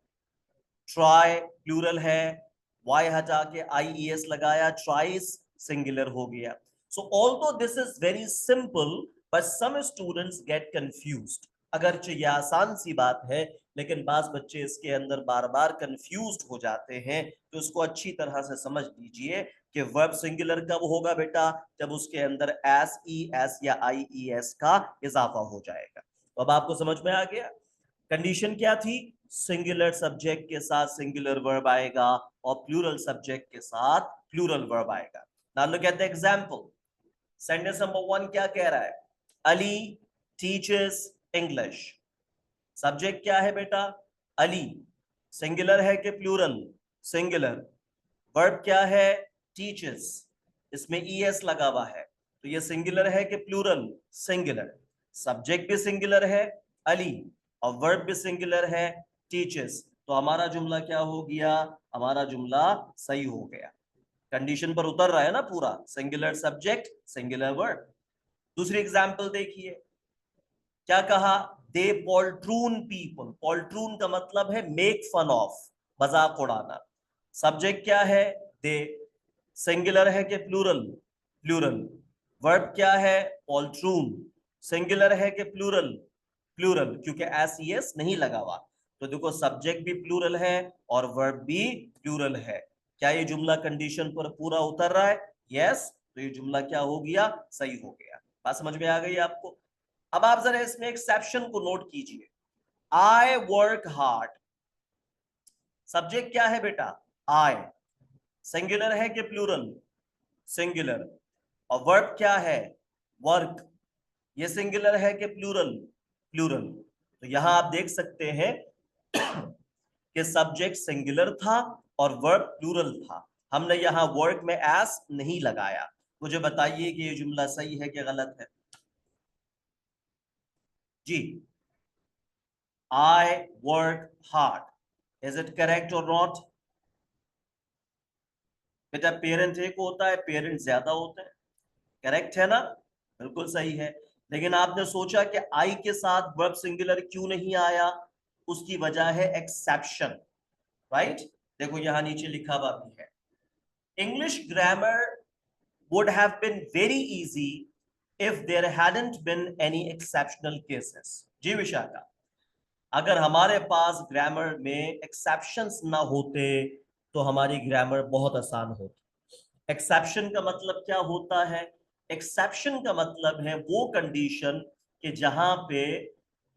ट्राई प्लूरल है, वाई हटा के आईईएस लगाया, ट्राइस सिंगुलर हो गया। So although this is very simple but some students get confused. अगरचे ये आसान सी बात है लेकिन बास बच्चे इसके अंदर बार बार कंफ्यूज्ड हो जाते हैं। तो इसको अच्छी तरह से समझ लीजिए कि वर्ब सिंगुलर कब होगा बेटा? जब उसके अंदर एस, ई एस या आई ई एस का इजाफा हो जाएगा। तो अब आपको समझ में आ गया कंडीशन क्या थी? सिंगुलर सब्जेक्ट के साथ सिंगुलर वर्ब आएगा और प्लूरल सब्जेक्ट के साथ प्लूरल वर्ब आएगा। Now look at the example. Sentence number 1 क्या कह रहा है? Ali teachers English. सब्जेक्ट क्या है बेटा? अली। सिंगुलर है कि प्लूरल? सिंगुलर। वर्ब क्या है? टीचर्स। इसमें ईएस लगा हुआ है, तो ये सिंगुलर है कि प्लूरल? सिंगुलर। सब्जेक्ट भी सिंगुलर है अली और वर्ब भी सिंगुलर है टीचर्स। तो हमारा जुमला क्या हो गया, हमारा जुमला सही हो गया। कंडीशन पर उतर रहा है ना पूरा, सिंगुलर सब्जेक्ट सिंगुलर वर्ब। दूसरी एग्जांपल देखिए, क्या कहा, दे पॉल्ट्रून पीपल। पॉल्ट्रून का मतलब है मेक फन ऑफ, मजाक उड़ाना। सब्जेक्ट क्या है, दे। सिंगुलर है कि प्लूरल, प्लूरल। वर्ब क्या है, पॉल्ट्रून। सिंगुलर है कि प्लूरल, प्लूरल, क्योंकि एस ई एस नहीं लगा हुआ। तो देखो सब्जेक्ट भी प्लूरल है और वर्ब भी प्लूरल है। क्या ये जुमला कंडीशन पर पूरा उतर रहा है, यस। तो ये जुमला क्या हो गया, सही हो गया। बात समझ में आ गई आपको। अब आप जरा इसमें एक्सेप्शन को नोट कीजिए। आई वर्क हार्ड, सब्जेक्ट क्या है बेटा, आई। सिंगुलर है कि प्लूरल, सिंगुलर। और वर्ब क्या है, वर्क। ये सिंगुलर है कि प्लूरल, प्लूरल। तो यहां आप देख सकते हैं कि सब्जेक्ट सिंगुलर था और वर्ब प्लूरल था। हमने यहां वर्क में एस नहीं लगाया। मुझे बताइए कि ये जुमला सही है कि गलत है जी। I work hard, is it correct और नॉट। बेटा पेरेंट एक होता है, पेरेंट ज्यादा होते हैं, करेक्ट है ना, बिल्कुल सही है। लेकिन आपने सोचा कि आई के साथ वर्ब सिंगुलर क्यों नहीं आया, उसकी वजह है एक्सेप्शन, राइट। देखो यहां नीचे लिखा हुआ भी है, English grammar would have been very easy if there hadn't been any exceptional cases। जी विशाखा, अगर हमारे पास ग्रामर में एक्सेप्शंस ना होते तो हमारी ग्रामर बहुत आसान होती। एक्सेप्शन का मतलब क्या होता है, एक्सेप्शन का मतलब है वो कंडीशन कि जहां पे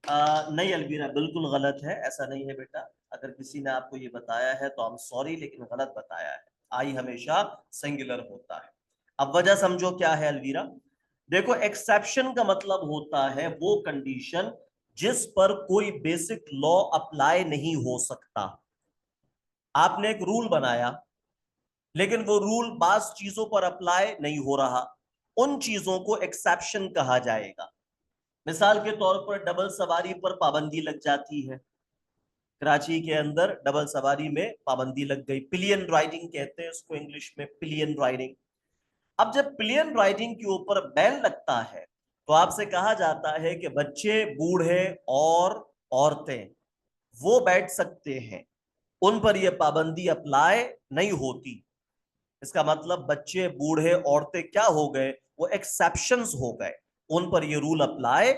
नहीं अलवीरा बिल्कुल गलत है, ऐसा नहीं है बेटा। अगर किसी ने आपको ये बताया है तो हम सॉरी, लेकिन गलत बताया है। आई हमेशा सिंगुलर होता है। अब वजह समझो क्या है अलवीरा। देखो एक्सेप्शन का मतलब होता है वो कंडीशन जिस पर कोई बेसिक लॉ अप्लाई नहीं हो सकता। आपने एक रूल बनाया, लेकिन वो रूल बास चीजों पर अप्लाई नहीं हो रहा, उन चीजों को एक्सेप्शन कहा जाएगा। मिसाल के तौर पर डबल सवारी पर पाबंदी लग जाती है, कराची के अंदर डबल सवारी में पाबंदी लग गई, पिलियन राइडिंग कहते हैं उसको इंग्लिश में, पिलियन राइडिंग। अब जब पिलियन राइडिंग के ऊपर बैन लगता है तो आपसे कहा जाता है कि बच्चे, बूढ़े और औरतें वो बैठ सकते हैं, उन पर यह पाबंदी अप्लाई नहीं होती। इसका मतलब बच्चे, बूढ़े, औरतें क्या हो गए, वो एक्सेप्शंस हो गए, उन पर ये रूल अप्लाई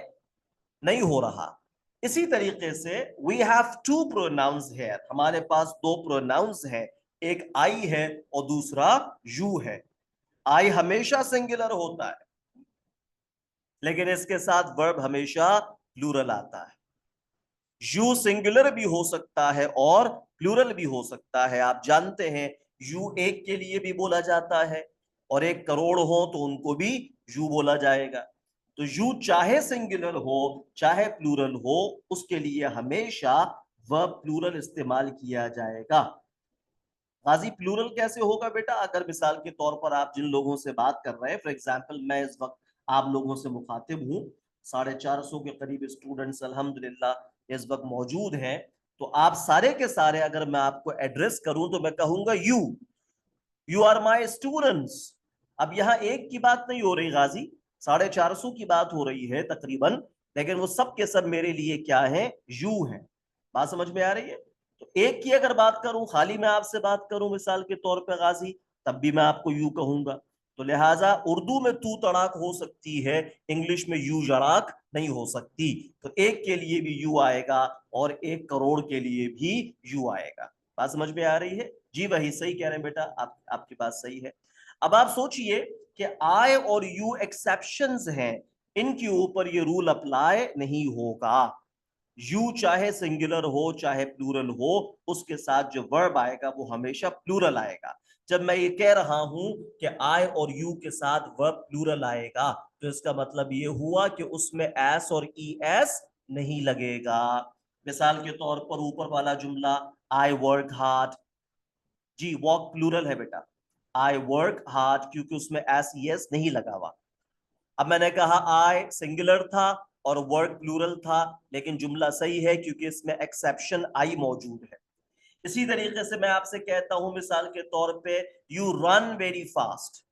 नहीं हो रहा। इसी तरीके से we have to pronounce here, हमारे पास दो प्रोनाउंस हैं, एक आई है और दूसरा यू है। आई हमेशा सिंगुलर होता है, लेकिन इसके साथ वर्ब हमेशा प्लूरल आता है। यू सिंगुलर भी हो सकता है और प्लूरल भी हो सकता है। आप जानते हैं यू एक के लिए भी बोला जाता है, और 1 करोड़ हो तो उनको भी यू बोला जाएगा। तो यू चाहे सिंगुलर हो चाहे प्लूरल हो, उसके लिए हमेशा वर्ब प्लूरल इस्तेमाल किया जाएगा। गाजी प्लूरल कैसे होगा बेटा, अगर मिसाल के तौर पर आप जिन लोगों से बात कर रहे हैं, फॉर एग्जाम्पल मैं इस वक्त आप लोगों से मुखातिब हूँ, 450 के करीब स्टूडेंट्स अल्हम्दुलिल्लाह इस वक्त मौजूद हैं। तो आप सारे के सारे अगर मैं आपको एड्रेस करूं तो मैं कहूंगा यू आर माई स्टूडेंट्स। अब यहाँ एक की बात नहीं हो रही गाजी, 450 की बात हो रही है तकरीबन, लेकिन वो सब के सब मेरे लिए क्या है, यू है। बात समझ में आ रही है। तो एक की अगर बात करूं, खाली मैं आपसे बात करूं मिसाल के तौर पे गाजी, तब भी मैं आपको यू कहूंगा। तो लिहाजा उर्दू में तू तड़ाक हो सकती है, इंग्लिश में यू जड़ाक नहीं हो सकती। तो एक के लिए भी यू आएगा और 1 करोड़ के लिए भी यू आएगा। बात समझ में आ रही है जी, वही सही कह रहे हैं बेटा, आपकी बात सही है। अब आप सोचिए कि आई और यू एक्सेप्शंस हैं, इनके ऊपर ये रूल अप्लाई नहीं होगा। यू चाहे सिंगुलर हो चाहे प्लूरल हो, उसके साथ जो वर्ब आएगा वो हमेशा प्लूरल आएगा। जब मैं ये कह रहा हूं कि आई और यू के साथ वर्ब प्लूरल आएगा, तो इसका मतलब ये हुआ कि उसमें एस और ई एस नहीं लगेगा। मिसाल के तौर पर ऊपर वाला जुमला, आई वर्क हार्ड, जी वॉक प्लूरल है बेटा, आई वर्क हार्ड क्योंकि उसमें एस ई एस नहीं लगा हुआ। अब मैंने कहा आई सिंगुलर था और वर्क प्लूरल था, लेकिन जुमला सही है क्योंकि इसमें एक्सेप्शन आई मौजूद है। इसी तरीके से मैं आपसे कहता हूं मिसाल के तौर पे यू रन वेरी फास्ट,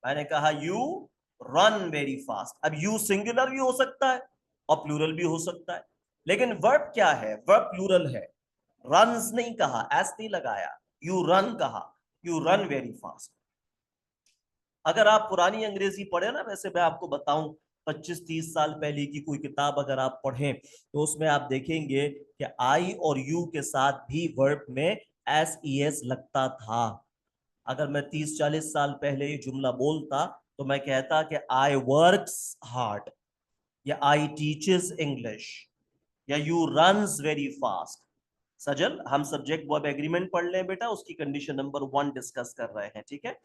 मैंने कहा यू रन वेरी फास्ट। अब यू सिंगुलर भी हो सकता है और प्लूरल भी हो सकता है, लेकिन वर्ब क्या है, वर्ब प्लूरल है। रन्स नहीं कहा, एस नहीं लगाया, यू रन कहा, यू रन वेरी फास्ट। अगर आप पुरानी अंग्रेजी पढ़े ना, वैसे मैं आपको बताऊं 25-30 साल पहले की कोई किताब अगर आप पढ़ें तो उसमें आप देखेंगे कि आई और यू के साथ भी वर्ब में एस ई एस लगता था। अगर मैं 30-40 साल पहले ये जुमला बोलता तो मैं कहता कि आई वर्क्स हार्ड, या आई टीचेस इंग्लिश, या यू रन्स वेरी फास्ट। सजल, हम सब्जेक्ट वर्ब एग्रीमेंट पढ़ लें बेटा, उसकी कंडीशन नंबर 1 डिस्कस कर रहे हैं, ठीक है।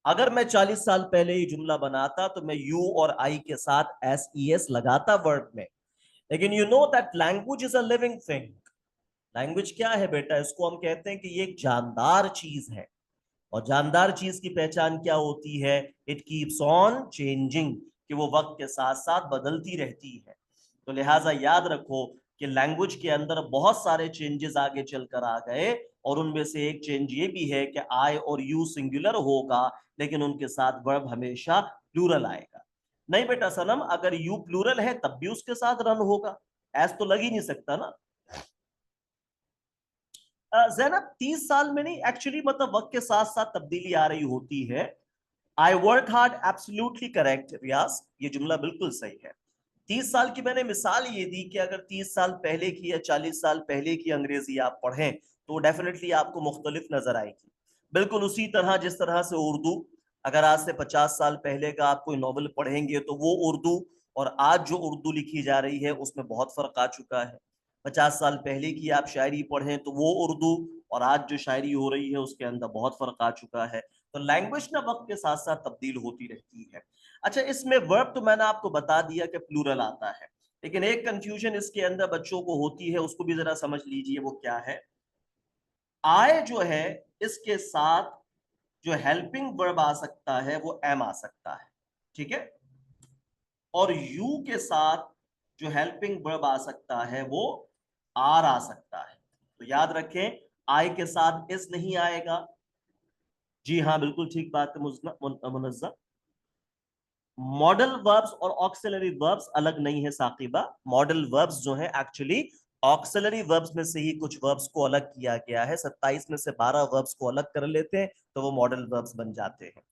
अगर मैं 40 साल पहले ये जुमला बनाता तो मैं यू और आई के साथ एस ई एस लगाता वर्ब में। लेकिन you know that language is a living thing. Language क्या है बेटा, इसको हम कहते हैं कि ये एक जानदार चीज है। और जानदार चीज की पहचान क्या होती है, इट कीप्स ऑन चेंजिंग, कि वो वक्त के साथ साथ बदलती रहती है। तो लिहाजा याद रखो कि लैंग्वेज के अंदर बहुत सारे चेंजेस आगे चलकर आ गए, और उनमें से एक चेंज ये भी है कि आई और यू सिंगुलर होगा, लेकिन उनके साथ वर्ब हमेशा प्लूरल आएगा। नहीं बेटा सनम, अगर यू प्लूरल है तब भी उसके साथ रन होगा, ऐस तो लग ही नहीं सकता ना। जैनब 30 साल में नहीं, एक्चुअली मतलब वक्त के साथ साथ तब्दीली आ रही होती है। I work hard, absolutely correct Riyaz, ये जुमला बिल्कुल सही है। 30 साल की मैंने मिसाल ये दी कि अगर 30 साल पहले की या 40 साल पहले की अंग्रेजी आप पढ़ें तो डेफिनेटली आपको मुख्तलिफ नजर आएगी। बिल्कुल उसी तरह जिस तरह से उर्दू, अगर आज से 50 साल पहले का आप कोई नॉवल पढ़ेंगे तो वो उर्दू और आज जो उर्दू लिखी जा रही है उसमें बहुत फर्क आ चुका है। 50 साल पहले की आप शायरी पढ़ें तो वो उर्दू और आज जो शायरी हो रही है उसके अंदर बहुत फर्क आ चुका है। तो लैंग्वेज ना वक्त के साथ साथ तब्दील होती रहती है। अच्छा, इसमें वर्ब तो मैंने आपको बता दिया कि प्लूरल आता है, लेकिन एक कंफ्यूजन इसके अंदर बच्चों को होती है, उसको भी जरा समझ लीजिए, वो क्या है। आए जो है, इसके साथ जो हेल्पिंग वर्ब आ सकता है वो एम आ सकता है, ठीक है। और यू के साथ जो हेल्पिंग वर्ब आ सकता है वो आर आ सकता है। तो याद रखें, आई के साथ इस नहीं आएगा। जी हाँ, बिल्कुल ठीक बात है मुनज्जा। मॉडल वर्ब्स और ऑक्सिलरी वर्ब्स अलग नहीं है साकिबा। मॉडल वर्ब्स जो है एक्चुअली ऑक्सिलरी वर्ब्स में से ही कुछ वर्ब्स को अलग किया गया है। 27 में से 12 वर्ब्स को अलग कर लेते हैं तो वो मॉडल वर्ब्स बन जाते हैं।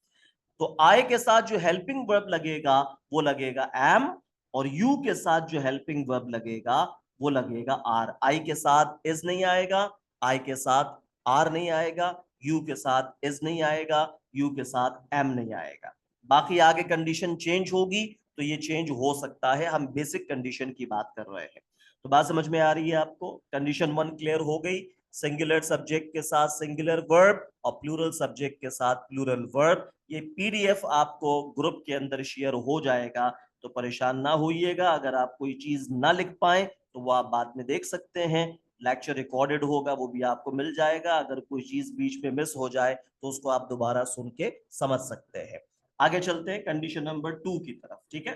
तो आई के साथ जो हेल्पिंग वर्ब लगेगा वो लगेगा एम, और यू के साथ जो हेल्पिंग वर्ब लगेगा वो लगेगा आर। आई के साथ इज नहीं आएगा, आई के साथ आर नहीं आएगा, यू के साथ इज नहीं आएगा, यू के साथ एम नहीं आएगा। बाकी आगे कंडीशन चेंज होगी तो ये चेंज हो सकता है, हम बेसिक कंडीशन की बात कर रहे हैं। तो बात समझ में आ रही है आपको, कंडीशन 1 क्लियर हो गई। सिंगुलर सब्जेक्ट के साथ सिंगुलर वर्ब और प्लूरल सब्जेक्ट के साथ प्लूरल वर्ब। ये पीडीएफ आपको ग्रुप के अंदर शेयर हो जाएगा, तो परेशान ना होइएगा। अगर आप कोई चीज ना लिख पाए तो वो आप बाद में देख सकते हैं। लेक्चर रिकॉर्डेड होगा, वो भी आपको मिल जाएगा। अगर कोई चीज बीच में मिस हो जाए तो उसको आप दोबारा सुन के समझ सकते हैं। आगे चलते हैं कंडीशन नंबर 2 की तरफ, ठीक है।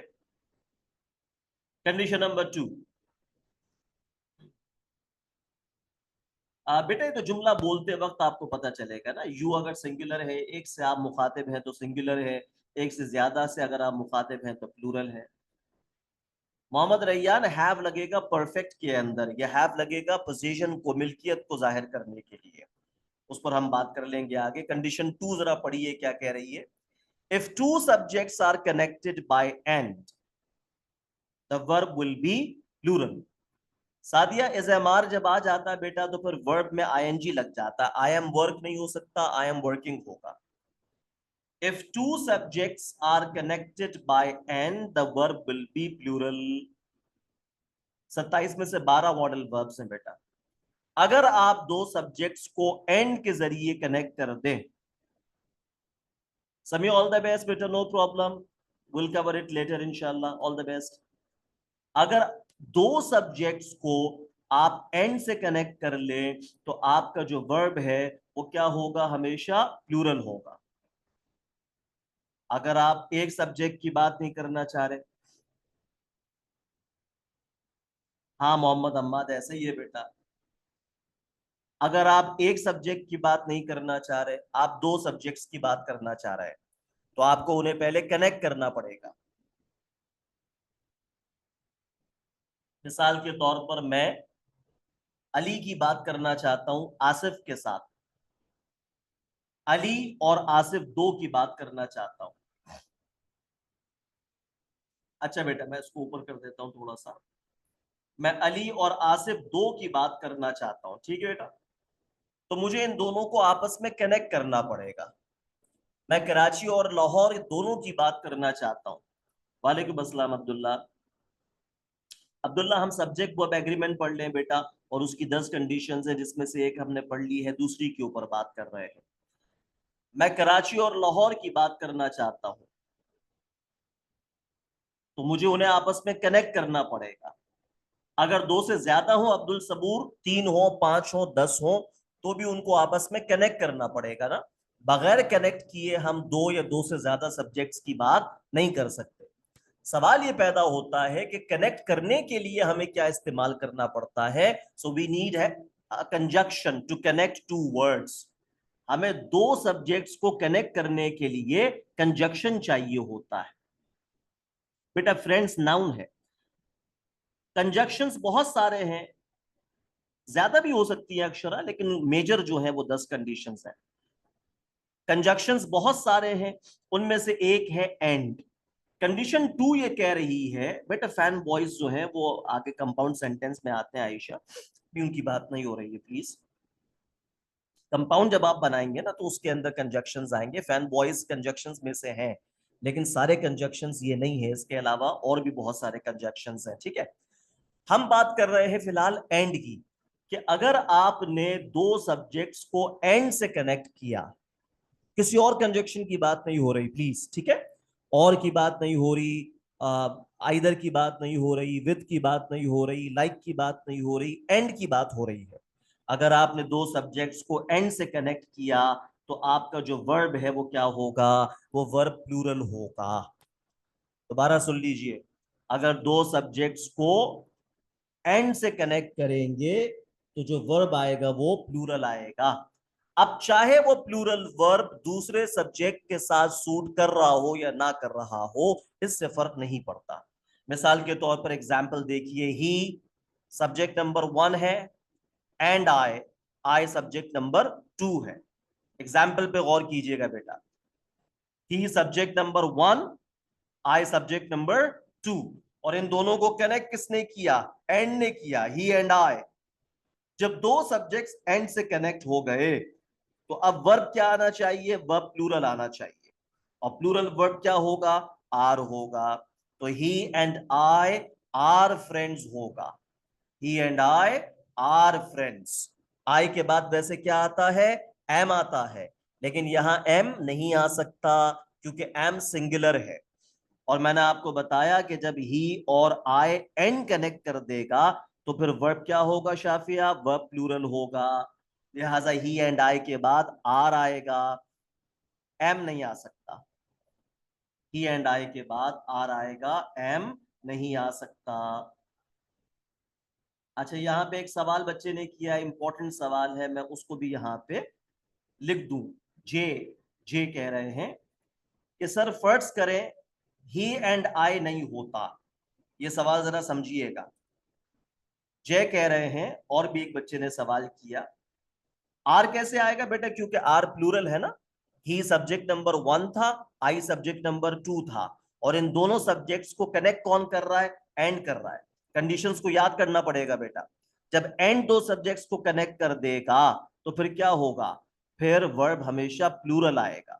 कंडीशन नंबर 2, बेटा ये तो जुमला बोलते वक्त आपको पता चलेगा ना। यू अगर सिंगुलर है, एक से आप मुखातिब हैं तो सिंगुलर है, एक से ज्यादा से अगर आप मुखातिब हैं तो प्लूरल है। मोहम्मद रैयान, हैव लगेगा परफेक्ट के अंदर, यह हैव लगेगा पोजीशन को, मिल्कियत को जाहिर करने के लिए। उस पर हम बात कर लेंगे आगे। कंडीशन 2 जरा पढ़िए क्या कह रही है। If two subjects are connected by and the verb will be plural. Sadia, एजएमआर जब आ जाता है बेटा तो फिर वर्ब में आईएनजी लग जाता है। आई एम वर्क नहीं हो सकता, आई एम वर्किंग होगा। If two subjects are connected by and the verb will be plural. 27 में से 12 मॉडल वर्ब्स हैं बेटा। अगर आप दो सब्जेक्ट्स को एंड के जरिए कनेक्ट कर दें, समी ऑल द बेस्ट बेटा, no problem, will cover it later इंशाल्लाह, ऑल द बेस्ट। अगर दो सब्जेक्ट्स को आप एंड से कनेक्ट कर ले तो आपका जो वर्ब है वो क्या होगा, हमेशा प्लूरल होगा। अगर आप एक सब्जेक्ट की बात नहीं करना चाह रहे, हाँ मोहम्मद अम्माद ऐसा ही है बेटा। अगर आप एक सब्जेक्ट की बात नहीं करना चाह रहे, आप दो सब्जेक्ट्स की बात करना चाह रहे हैं, तो आपको उन्हें पहले कनेक्ट करना पड़ेगा। मिसाल के तौर पर मैं अली की बात करना चाहता हूं आसिफ के साथ, अली और आसिफ दो की बात करना चाहता हूं। अच्छा बेटा, मैं इसको ऊपर कर देता हूं थोड़ा सा। मैं अली और आसिफ दो की बात करना चाहता हूं, ठीक है बेटा। तो मुझे इन दोनों को आपस में कनेक्ट करना पड़ेगा। मैं कराची और लाहौर दोनों की बात करना चाहता हूं। वालेकुम अस्सलाम अब्दुल्ला। अब्दुल्ला, हम सब्जेक्ट वर्ब एग्रीमेंट पढ़ लें बेटा, और उसकी 10 कंडीशंस है, जिसमें से एक हमने पढ़ ली है, दूसरी के ऊपर बात कर रहे हैं। मैं कराची और लाहौर की बात करना चाहता हूं, तो मुझे उन्हें आपस में कनेक्ट करना पड़ेगा। अगर दो से ज्यादा हो अब्दुल सबूर, 3 हो, 5 हो, 10 हो, तो भी उनको आपस में कनेक्ट करना पड़ेगा ना। बगैर कनेक्ट किए हम दो या दो से ज्यादा सब्जेक्ट्स की बात नहीं कर सकते। सवाल ये पैदा होता है कि कनेक्ट करने के लिए हमें क्या इस्तेमाल करना पड़ता है। सो वी नीड है conjunction to connect two words. हमें दो सब्जेक्ट्स को कनेक्ट करने के लिए कंजक्शन चाहिए होता है। बेटा फ्रेंड्स नाउन है, कंजक्शंस बहुत सारे हैं, ज्यादा भी हो सकती है अक्षरा, लेकिन मेजर जो है वो 10 कंडीशंस है। कंजक्शंस बहुत सारे हैं, उनमें से एक है एंड। कंडीशन 2 ये कह रही है बेटा, फैन बॉयज जो है वो आगे कंपाउंड सेंटेंस में आते हैं। आयशा भी उनकी बात नहीं हो रही है प्लीज। कंपाउंड जब आप बनाएंगे ना, तो उसके अंदर कंजक्शंस आएंगे। फैन बॉयज कंजक्शंस में से हैं, लेकिन सारे कंजक्शंस ये नहीं है, इसके अलावा और भी बहुत सारे कंजक्शंस हैं, ठीक है। हम बात कर रहे हैं फिलहाल एंड की, कि अगर आपने दो सब्जेक्ट्स को एंड से कनेक्ट किया, किसी और कंजक्शन की बात नहीं हो रही प्लीज, ठीक है। और की बात नहीं हो रही, आइदर की बात नहीं हो रही, विद की बात नहीं हो रही, लाइक की बात नहीं हो रही, एंड की बात हो रही है। अगर आपने दो सब्जेक्ट्स को एंड से कनेक्ट किया, तो आपका जो वर्ब है वो क्या होगा, वो वर्ब प्लूरल होगा। दोबारा सुन लीजिए, अगर दो सब्जेक्ट्स को एंड से कनेक्ट करेंगे, तो जो वर्ब आएगा वो प्लूरल आएगा। अब चाहे वो प्लूरल वर्ब दूसरे सब्जेक्ट के साथ सूट कर रहा हो या ना कर रहा हो, इससे फर्क नहीं पड़ता। मिसाल के तौर पर एग्जाम्पल देखिए, ही सब्जेक्ट नंबर 1 है, एंड आई सब्जेक्ट नंबर 2 है। एग्जाम्पल पे गौर कीजिएगा बेटा, he subject number 1, I subject number 2, और इन दोनों को कनेक्ट किसने किया, एंड ने किया, ही एंड आई। जब दो सब्जेक्ट्स एंड से कनेक्ट हो गए, तो अब वर्ब क्या आना चाहिए, वर्ब प्लूरल आना चाहिए। और प्लूरल वर्ब क्या होगा, आर होगा। तो ही एंड आई आर फ्रेंड्स होगा। ही एंड आई आर फ्रेंड्स। आई के बाद वैसे क्या आता है, एम आता है, लेकिन यहां एम नहीं आ सकता, क्योंकि एम सिंगुलर है। और मैंने आपको बताया कि जब ही और आई एंड कनेक्ट कर देगा, तो फिर वर्ब क्या होगा शाफिया, वर्ब प्लूरल होगा। लिहाजा ही एंड आई के बाद आर आएगा, एम नहीं आ सकता। ही एंड आई के बाद आर आएगा, एम नहीं आ सकता। अच्छा, यहाँ पे एक सवाल बच्चे ने किया, इंपॉर्टेंट सवाल है, मैं उसको भी यहाँ पे लिख दूं। जे जे कह रहे हैं कि सर फर्ज करें ही एंड आई नहीं होता। ये सवाल जरा समझिएगा। जय कह रहे हैं, और भी एक बच्चे ने सवाल किया, आर कैसे आएगा बेटा, क्योंकि आर प्लूरल है ना। ही सब्जेक्ट नंबर 1 था, आई सब्जेक्ट नंबर 2 था, और इन दोनों सब्जेक्ट्स को कनेक्ट कौन कर रहा है, एंड कर रहा है। कंडीशंस को याद करना पड़ेगा बेटा। जब एंड दो सब्जेक्ट्स को कनेक्ट कर देगा, तो फिर क्या होगा, फिर वर्ब हमेशा प्लूरल आएगा।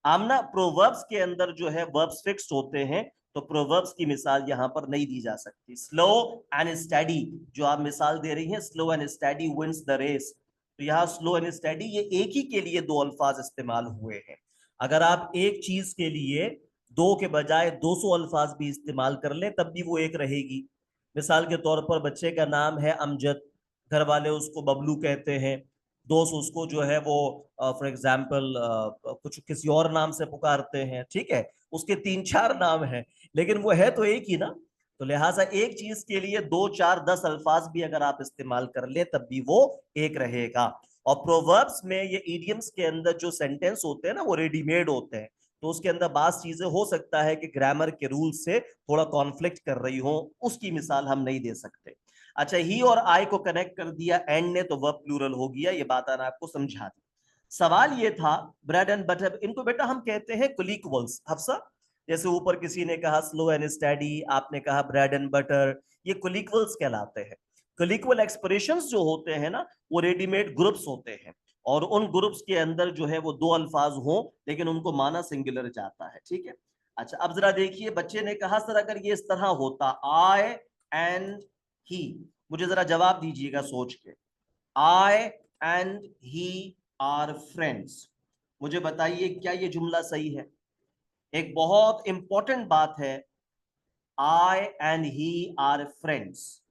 आमना प्रोवर्ब्स के अंदर जो है वर्ब्स फिक्स्ड होते हैं, तो प्रोवर्ब्स की मिसाल यहां पर नहीं दी जा सकती। स्लो एंड स्टडी जो आप मिसाल दे रही हैं, slow and steady wins the race, तो यहाँ स्लो एंड स्टडी ये एक ही के लिए दो अल्फाज इस्तेमाल हुए हैं। अगर आप एक चीज के लिए दो के बजाय 200 अल्फाज भी इस्तेमाल कर लें, तब भी वो एक रहेगी। मिसाल के तौर पर बच्चे का नाम है अमजद, घर वाले उसको बबलू कहते हैं, दोस्त उसको जो है वो फॉर एग्जाम्पल कुछ किसी और नाम से पुकारते हैं, ठीक है। उसके 3-4 नाम हैं, लेकिन वो है तो एक ही ना। तो लिहाजा एक चीज के लिए 2, 4, 10 अल्फाज भी अगर आप इस्तेमाल कर ले तब भी वो एक रहेगा। और प्रोवर्ब्स में ये इडियम्स के अंदर जो सेंटेंस होते हैं ना वो रेडीमेड होते हैं, तो उसके अंदर बात चीजें हो सकता है कि ग्रामर के रूल से थोड़ा कॉन्फ्लिक्ट कर रही हो, उसकी मिसाल हम नहीं दे सकते। अच्छा, ही और आई को कनेक्ट कर दिया एंड ने, तो वर्ब प्लूरल हो गया, ये बात मैंने आपको समझा दी। सवाल ये था ब्रेड एंड बटर, इनको बेटा हम कहते हैं कोलिक्वल्स। हफ्सा, जैसे ऊपर किसी ने कहा स्लो एंड स्टडी, आपने कहा ब्रेड एंड बटर, ये कोलिक्वल्स कहलाते हैं। कोलिक्वल एक्सप्रेशंस जो होते हैं ना वो रेडीमेड ग्रुप्स होते हैं, और उन ग्रुप्स के अंदर जो है वो दो अल्फाज हो लेकिन उनको माना सिंगुलर जाता है, ठीक है। अच्छा, अब जरा देखिए, बच्चे ने कहा सर अगर ये इस तरह होता आई एंड ही, मुझे जरा जवाब दीजिएगा सोच के। आई एंड ही आर फ्रेंड्स, मुझे बताइए क्या ये जुमला सही है? एक बहुत इंपॉर्टेंट बात है, आई एंड ही आर फ्रेंड्स।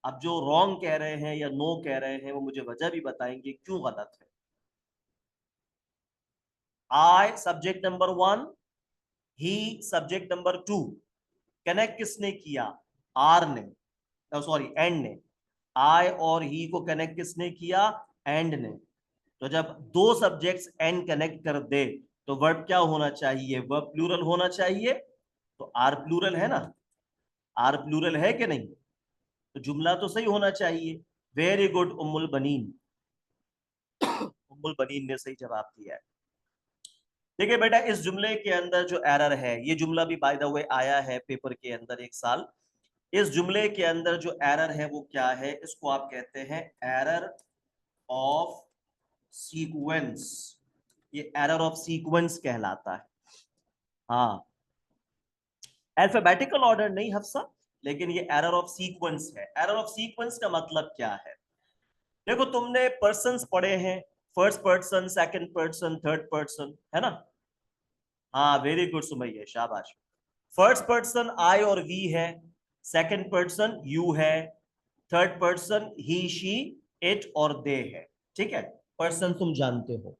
अब जो रॉन्ग कह रहे हैं या नो कह रहे हैं वो मुझे वजह भी बताएंगे क्यों गलत है। आई सब्जेक्ट नंबर 1, ही सब्जेक्ट नंबर 2, कनेक्ट किसने किया? आर ने, सॉरी एंड ने। आई और ही को कनेक्ट किसने किया? एंड ने। तो जब दो सब्जेक्ट्स एंड कनेक्ट कर दे तो वर्ब क्या होना चाहिए? वर्ब प्लूरल होना चाहिए। तो आर प्लूरल है ना, आर प्लूरल है कि नहीं? तो जुमला तो सही होना चाहिए। वेरी गुड उम्मुल बनीन, उम्मुल बनीन ने सही जवाब दिया है। देखिए बेटा, इस जुमले के अंदर जो एरर है, ये जुमला भी बाय द वे आया है पेपर के अंदर एक साल। इस जुमले के अंदर जो एरर है वो क्या है? इसको आप कहते हैं एरर ऑफ सीक्वेंस। ये एरर ऑफ सीक्वेंस कहलाता है। हाँ, अल्फाबेटिकल ऑर्डर नहीं हफ्सा, लेकिन ये एरर ऑफ सीक्वेंस है। एरर ऑफ सीक्वेंस का मतलब क्या है? देखो, तुमने पर्सन्स पढ़े हैं, first person, second person, third person, है ना? हाँ, वेरी गुड सुमैया, शाबाश। फर्स्ट पर्सन आई और वी है, सेकंड पर्सन यू है, third person he she it और दे है, ठीक है। पर्सन तुम जानते हो।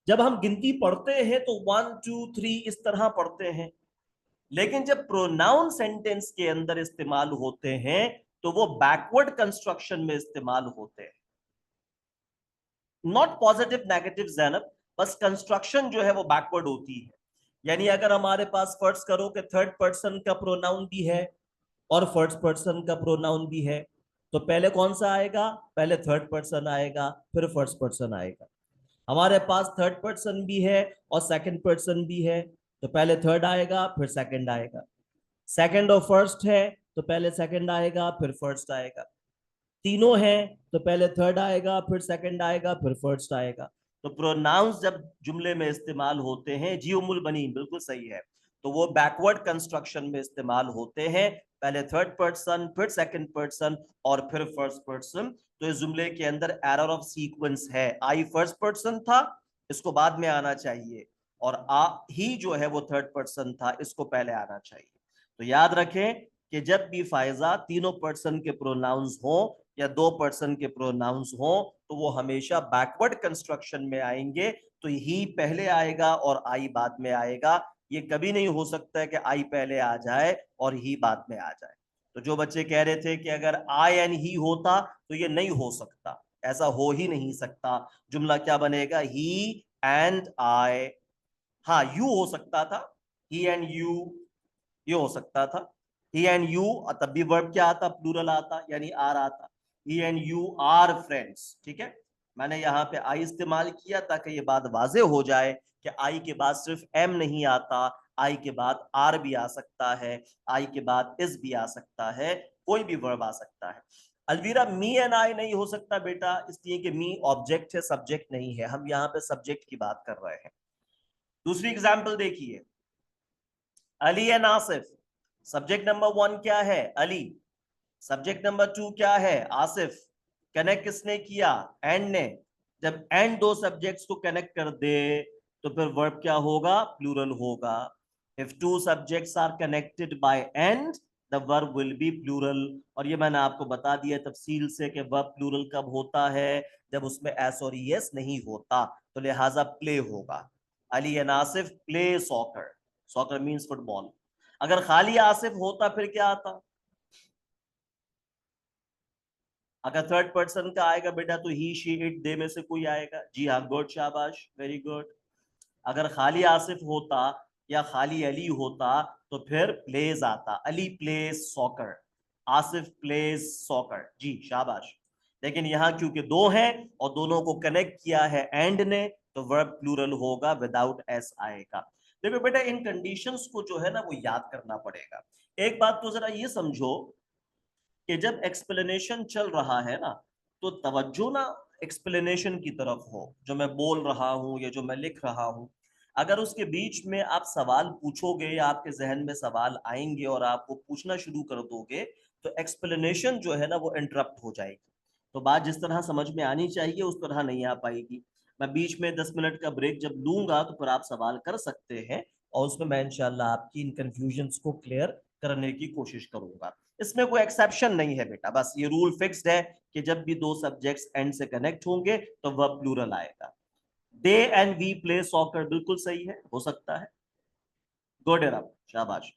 जब हम गिनती पढ़ते हैं तो 1 2 3 इस तरह पढ़ते हैं, लेकिन जब प्रोनाउन सेंटेंस के अंदर इस्तेमाल होते हैं तो वो बैकवर्ड कंस्ट्रक्शन में इस्तेमाल होते हैं। नॉट पॉजिटिव नेगेटिव जैनब, बस कंस्ट्रक्शन जो है वो बैकवर्ड होती है। यानी अगर हमारे पास फर्स्ट करो कि थर्ड पर्सन का प्रोनाउन भी है और फर्स्ट पर्सन का प्रोनाउन भी है, तो पहले कौन सा आएगा? पहले थर्ड पर्सन आएगा, फिर फर्स्ट पर्सन आएगा। हमारे पास थर्ड पर्सन भी है और सेकंड पर्सन भी है, तो पहले थर्ड आएगा फिर सेकंड आएगा। सेकंड और फर्स्ट है तो पहले सेकंड आएगा फिर फर्स्ट आएगा। तीनों हैं तो पहले थर्ड आएगा फिर सेकंड आएगा फिर फर्स्ट आएगा। तो प्रोनाउंस जब जुमले में इस्तेमाल होते हैं, जी उमुल बनीन बिल्कुल सही है, तो वो बैकवर्ड कंस्ट्रक्शन में इस्तेमाल होते हैं, पहले थर्ड पर्सन फिर सेकंड पर्सन और फिर फर्स्ट पर्सन। तो इस जुमले के अंदर एरर ऑफ सीक्वेंस है। आई फर्स्ट पर्सन था, इसको बाद में आना चाहिए, और ही जो है वो थर्ड पर्सन था, इसको पहले आना चाहिए। तो याद रखें कि जब भी फायजा तीनों पर्सन के प्रोनाउंस हो या दो पर्सन के प्रोनाउंस हो तो वो हमेशा बैकवर्ड कंस्ट्रक्शन में आएंगे। तो ही पहले आएगा और आई बाद में आएगा। ये कभी नहीं हो सकता है कि आई पहले आ जाए और ही बाद में आ जाए। तो जो बच्चे कह रहे थे कि अगर आई एंड ही होता तो ये नहीं हो सकता, ऐसा हो ही नहीं सकता। जुमला क्या बनेगा? ही एंड आई। हाँ, यू हो सकता था, ही एंड यू, ये हो सकता था। ही एंड यू, तब भी वर्ब क्या आता? प्लूरल आता, यानी आर आता। ही एंड यू आर फ्रेंड्स, ठीक है। मैंने यहाँ पे आई इस्तेमाल किया ताकि ये बात वाजे हो जाए कि आई के बाद सिर्फ एम नहीं आता, आई के बाद आर भी आ सकता है, आई के बाद इस भी आ सकता है, कोई भी वर्ब आ सकता है। अलवीरा, मी एंड आई नहीं हो सकता बेटा, इसलिए कि मी ऑब्जेक्ट है, सब्जेक्ट नहीं है। हम यहाँ पे सब्जेक्ट की बात कर रहे हैं। दूसरी एग्जाम्पल देखिए, Ali and Asif. Subject number 1 क्या है? अली। सब्जेक्ट नंबर 2 क्या है? आसिफ। कनेक्ट किसने किया? एंड ने। जब एंड दो सब्जेक्ट्स को कनेक्ट कर दे तो फिर वर्ब क्या होगा? प्लूरल होगा। If two subjects are connected by and the verb will be plural. और ये मैंने आपको बता दिया तफसील से कि वर्ब प्लूरल कब होता है? जब उसमें एस और एस नहीं होता, तो लिहाजा प्ले होगा। Ali and Asif play soccer. Soccer means football. अगर खाली आसिफ होता फिर क्या आता? अगर थर्ड पर्सन का आएगा बेटा तो ही शी इट दे में से कोई आएगा। जी हाँ, गुड, शाबाश, वेरी गुड। अगर खाली आसिफ होता या खाली अली होता तो फिर प्लेज आता, Ali plays soccer, Asif plays soccer. जी शाबाश। लेकिन यहाँ क्योंकि दो हैं और दोनों को कनेक्ट किया है एंड ने, तो वर्ब प्लूरल होगा, विदाउट एस आएगा। देखो बेटा, इन कंडीशंस को जो है ना वो याद करना पड़ेगा। एक बात तो जरा ये समझो कि जब एक्सप्लेनेशन चल रहा है ना, तो तवज्जो ना एक्सप्लेनेशन की तरफ हो, जो मैं बोल रहा हूं या जो मैं लिख रहा हूं। अगर उसके बीच में आप सवाल पूछोगे या आपके जहन में सवाल आएंगे और आप वो पूछना शुरू कर दोगे, तो एक्सप्लेनेशन जो है ना वो इंटरप्ट हो जाएगी। तो बात जिस तरह समझ में आनी चाहिए उस तरह नहीं आ पाएगी। मैं बीच में 10 मिनट का ब्रेक जब लूंगा तो फिर आप सवाल कर सकते हैं, और उसमें मैं इंशाल्लाह आपकी इन कंफ्यूजन्स को क्लियर करने की कोशिश करूंगा। इसमें कोई एक्सेप्शन नहीं है बेटा, बस ये रूल फिक्स्ड है कि जब भी दो सब्जेक्ट्स एंड से कनेक्ट होंगे तो वर्ब प्लूरल आएगा। दे एंड वी प्ले सॉकर बिल्कुल सही है, हो सकता है। गुड एनफ, शाबाश।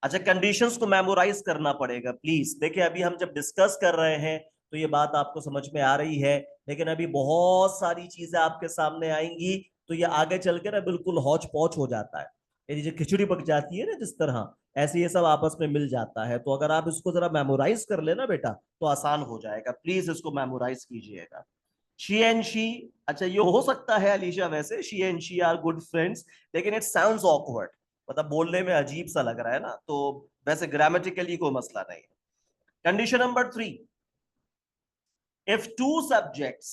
अच्छा, कंडीशंस को मेमोराइज करना पड़ेगा प्लीज। देखिए, अभी हम जब डिस्कस कर रहे हैं तो ये बात आपको समझ में आ रही है, लेकिन अभी बहुत सारी चीजें आपके सामने आएंगी, तो ये आगे चल के ना बिल्कुल हौच पौच हो जाता है। ये जो खिचड़ी पक जाती है ना जिस तरह, ऐसे ये सब आपस में मिल जाता है। तो अगर आप इसको जरा मेमोराइज कर लेना बेटा तो आसान हो जाएगा। प्लीज इसको मेमोराइज कीजिएगा। शी एंड शी, अच्छा ये हो सकता है अलीशा, वैसे she and she are good friends, लेकिन इट साउंड्स ऑकवर्ड, मतलब बोलने में अजीब सा लग रहा है ना, तो वैसे ग्रामेटिकली कोई मसला नहीं है। Condition number 3, if two subjects,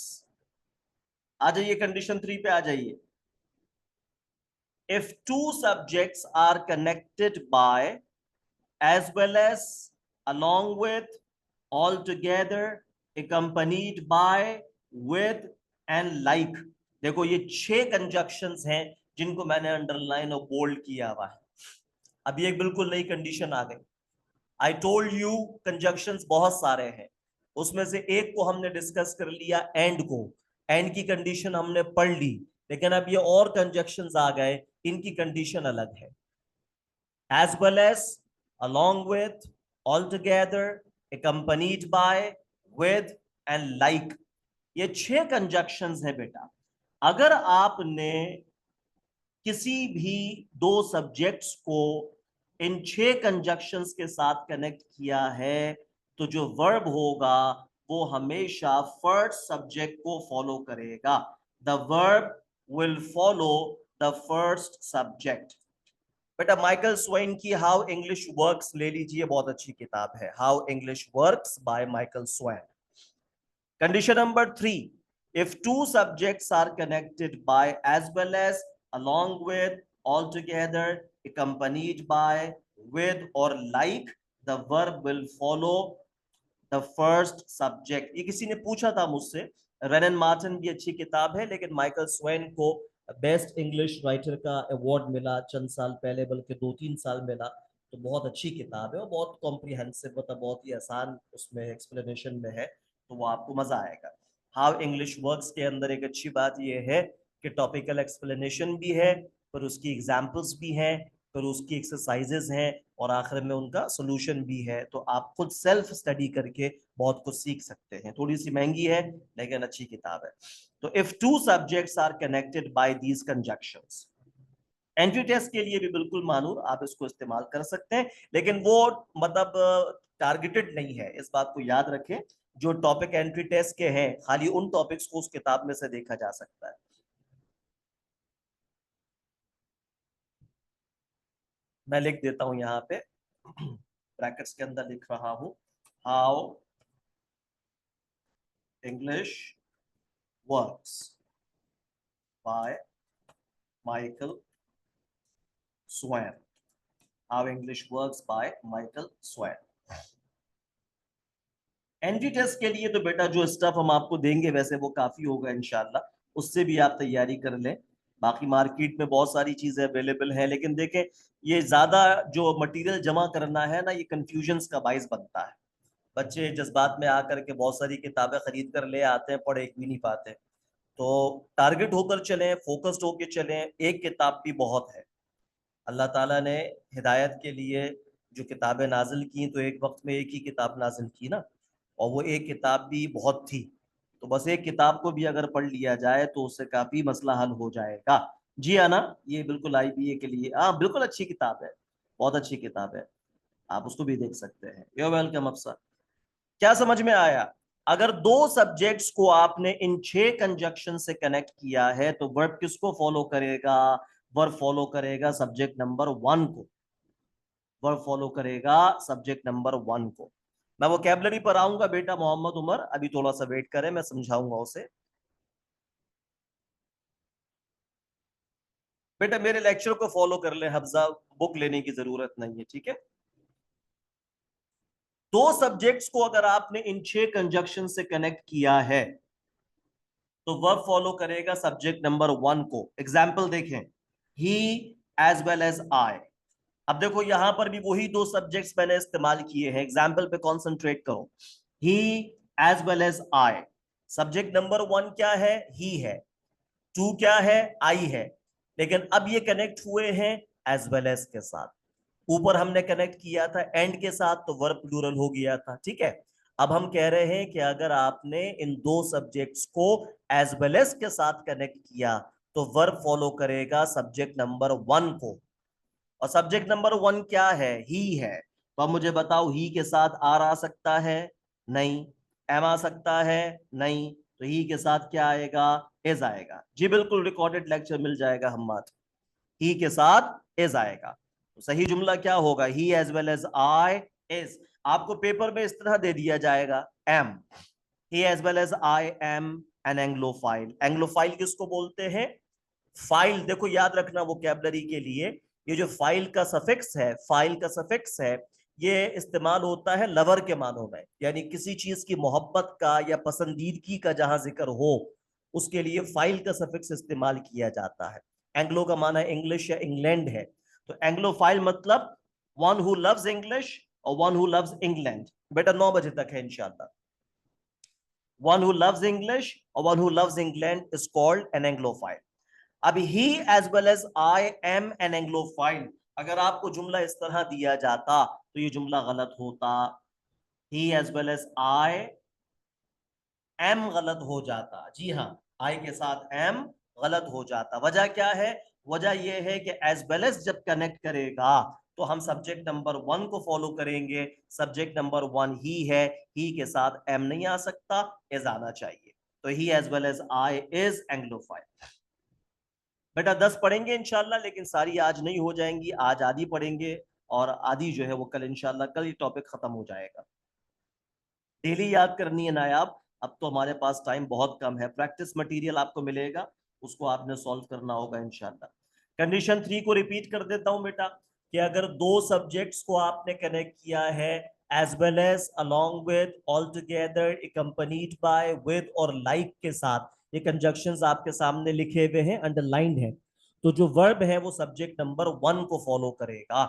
आ जाइए कंडीशन 3 पे आ जाइए। If two subjects are connected by, as well as, along with, all together, accompanied by, with and like। देखो ये 6 कंजक्शंस हैं जिनको मैंने अंडरलाइन और बोल्ड किया हुआ है। अभी एक बिल्कुल नई कंडीशन आ गई। आई टोल्ड यू कंजक्शंस बहुत सारे हैं, उसमें से एक को हमने डिस्कस कर लिया, एंड को। एंड की कंडीशन हमने पढ़ ली, लेकिन अब ये और कंजक्शंस आ गए, इनकी कंडीशन अलग है। as well as, along with, altogether, accompanied by, with and like। ये 6 कंजक्शंस है बेटा। अगर आपने किसी भी दो सब्जेक्ट्स को इन 6 कंजक्शंस के साथ कनेक्ट किया है, तो जो वर्ब होगा वो हमेशा फर्स्ट सब्जेक्ट को फॉलो करेगा। The verb will follow the first subject. बेटा माइकल स्वेन की हाउ इंग्लिश वर्क्स ले लीजिए, बहुत अच्छी किताब है, how English works by Michael Sven. Condition number 3, if two subjects are connected by, as well as, along with, altogether, accompanied by, with or like, the verb will follow the first subject. ये किसी ने पूछा था मुझसे, रेनन मार्टिन भी अच्छी किताब है, लेकिन माइकल स्वेन को बेस्ट इंग्लिश राइटर का अवार्ड मिला चंद साल पहले, बल्कि 2-3 साल मिला। तो बहुत अच्छी किताब है और बहुत कॉम्प्रिहेंसिव, मतलब बहुत ही आसान उसमें एक्सप्लेनेशन में है, तो वो आपको मजा आएगा। हाउ इंग्लिश वर्क्स के अंदर एक अच्छी बात यह है कि टॉपिकल एक्सप्लेनेशन भी है, पर उसकी एग्जाम्पल्स भी हैं, फिर उसकी एक्सरसाइजेज हैं, और आखिर में उनका सोल्यूशन भी है। तो आप खुद सेल्फ स्टडी करके बहुत कुछ सीख सकते हैं। थोड़ी सी महंगी है लेकिन अच्छी किताब है। तो if two subjects are connected by these conjunctions, entry test के लिए भी बिल्कुल मानूर आप इसको इस्तेमाल कर सकते हैं, लेकिन वो मतलब टारगेटेड नहीं है, इस बात को याद रखें। जो टॉपिक एंट्री टेस्ट के हैं खाली उन टॉपिक्स को उस किताब में से देखा जा सकता है। मैं लिख देता हूं यहाँ पे, ब्रैकेट्स के अंदर लिख रहा हूं, how English works by Michael Swan. How English works by Michael Swan. Entry test के लिए तो बेटा जो स्टफ हम आपको देंगे वैसे वो काफी होगा इंशाल्लाह, उससे भी आप तैयारी कर लें। बाकी मार्केट में बहुत सारी चीजें अवेलेबल है, लेकिन देखें ये ज्यादा जो मटेरियल जमा करना है ना, ये कंफ्यूजन्स का बाइस बनता है। बच्चे जज्बात में आकर के बहुत सारी किताबें खरीद कर ले आते हैं, पढ़ एक भी नहीं पाते। तो टारगेट होकर चलें, फोकस्ड होकर चलें, एक किताब भी बहुत है। अल्लाह ताला ने हिदायत के लिए जो किताबें नाजिल की, तो एक वक्त में एक ही किताब नाजिल की ना, और वो एक किताब भी बहुत थी। तो बस एक किताब को भी अगर पढ़ लिया जाए तो उससे काफी मसला हल हो जाएगा। जी आना, ये बिल्कुल आईबीए के लिए, हाँ बिल्कुल अच्छी किताब है, बहुत अच्छी किताब है, आप उसको भी देख सकते हैं। यू वेलकम अफसर। क्या समझ में आया? अगर दो सब्जेक्ट्स को आपने इन 6 कंजक्शन से कनेक्ट किया है तो वर्ब किसको फॉलो करेगा? वर्ब फॉलो करेगा सब्जेक्ट नंबर 1 को। वर्ब फॉलो करेगा सब्जेक्ट नंबर 1 को। मैं वोकैबुलरी पर आऊंगा बेटा मोहम्मद उमर, अभी थोड़ा सा वेट करें, मैं समझाऊंगा उसे। बेटा मेरे लेक्चर को फॉलो कर ले हफ्जा, बुक लेने की जरूरत नहीं है, ठीक है? दो सब्जेक्ट्स को अगर आपने इन 6 कंजक्शन से कनेक्ट किया है तो वर्ब फॉलो करेगा सब्जेक्ट नंबर 1 को। एग्जाम्पल देखें, ही एज वेल एज आई। अब देखो यहां पर भी वही दो सब्जेक्ट्स मैंने इस्तेमाल किए हैं, एग्जाम्पल पे कॉन्सेंट्रेट करो। He as well as I, subject number 1 क्या है? ही है। 2 क्या है? आई है। लेकिन अब ये कनेक्ट हुए हैं एज वेल एज के साथ। ऊपर हमने कनेक्ट किया था एंड के साथ, तो वर्ब प्लूरल हो गया था, ठीक है? अब हम कह रहे हैं कि अगर आपने इन दो सब्जेक्ट्स को एज वेल एज के साथ कनेक्ट किया तो वर्ब फॉलो करेगा सब्जेक्ट नंबर 1 को। और सब्जेक्ट नंबर 1 क्या है? ही है। तो अब मुझे बताओ, ही के साथ आर आ सकता है? नहीं। एम आ सकता है? नहीं। तो ही के साथ क्या आएगा? इज आएगा। जी बिल्कुल, रिकॉर्डेड लेक्चर मिल जाएगा हम। ही के साथ इज आएगा। तो सही जुमला क्या होगा? He as well as I is. आपको पेपर में इस तरह दे दिया जाएगा, am. He as well as I am an anglophile. Anglophile किसको बोलते हैं? फाइल, देखो याद रखना वोकैबुलरी के लिए, ये जो फाइल का सफिक्स है, फाइल का सफिक्स है, ये इस्तेमाल होता है लवर के मानों में, यानी किसी चीज की मोहब्बत का या पसंदीदगी का जहां जिक्र हो, उसके लिए फाइल का सफिक्स इस्तेमाल किया जाता है। एंग्लो का माना इंग्लिश या इंग्लैंड है, तो एंग्लोफाइल मतलब वन हु लव्स इंग्लिश और वन हु लव्स इंग्लैंड। बेटा 9 बजे तक है इंशाल्लाह। वन हु लव्स इंग्लिश और one who loves England is called an anglophile. अभी he as well as I am an anglophile, अगर आपको जुमला इस तरह दिया जाता तो ये जुमला गलत होता। He as well as I am गलत हो जाता। जी हाँ, आई के साथ एम गलत हो जाता। वजह क्या है? वजह यह है कि एज वेल एज जब कनेक्ट करेगा तो हम सब्जेक्ट नंबर 1 को फॉलो करेंगे। सब्जेक्ट नंबर 1 ही है, ही के साथ एम नहीं आ सकता, इज आना चाहिए। तो he as well as I is anglophile. बेटा 10 पढ़ेंगे इंशाल्लाह, लेकिन सारी आज नहीं हो जाएंगी, आज आधी पढ़ेंगे और आधी जो है वो कल इंशाल्लाह, कल ये टॉपिक खत्म हो जाएगा। डेली याद करनी है नायाब। अब तो हमारे पास टाइम बहुत कम है, प्रैक्टिस मटेरियल आपको मिलेगा, उसको आपने सॉल्व करना होगा इंशाल्लाह। कंडीशन 3 को रिपीट कर देता हूं बेटा, कि अगर दो सब्जेक्ट्स को आपने कनेक्ट किया है as well as, along with, all together, accompanied by, with और लाइक के साथ, ये कंजक्शंस आपके सामने लिखे हुए हैं, अंडरलाइंड है, तो जो वर्ब है वो सब्जेक्ट नंबर 1 को फॉलो करेगा।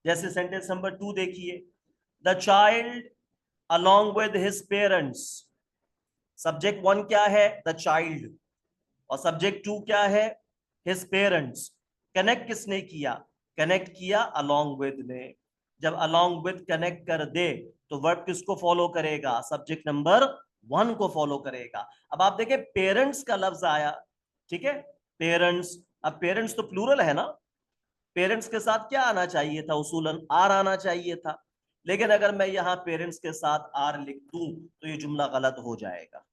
जैसे सेंटेंस नंबर 2 देखिए, the child along with his parents। Subject 1 क्या है? The child. और सब्जेक्ट 2 क्या है? His parents. कनेक्ट किसने किया? कनेक्ट किया along with ने। जब along with कनेक्ट कर दे तो वर्ब किसको फॉलो करेगा? सब्जेक्ट नंबर 1 को फॉलो करेगा। अब आप देखें पेरेंट्स का लफ्ज आया, ठीक है? पेरेंट्स, अब पेरेंट्स तो प्लूरल है ना, पेरेंट्स के साथ क्या आना चाहिए था? उसूलन आर आना चाहिए था। लेकिन अगर मैं यहां पेरेंट्स के साथ आर लिख दूं तो ये जुमला गलत हो जाएगा।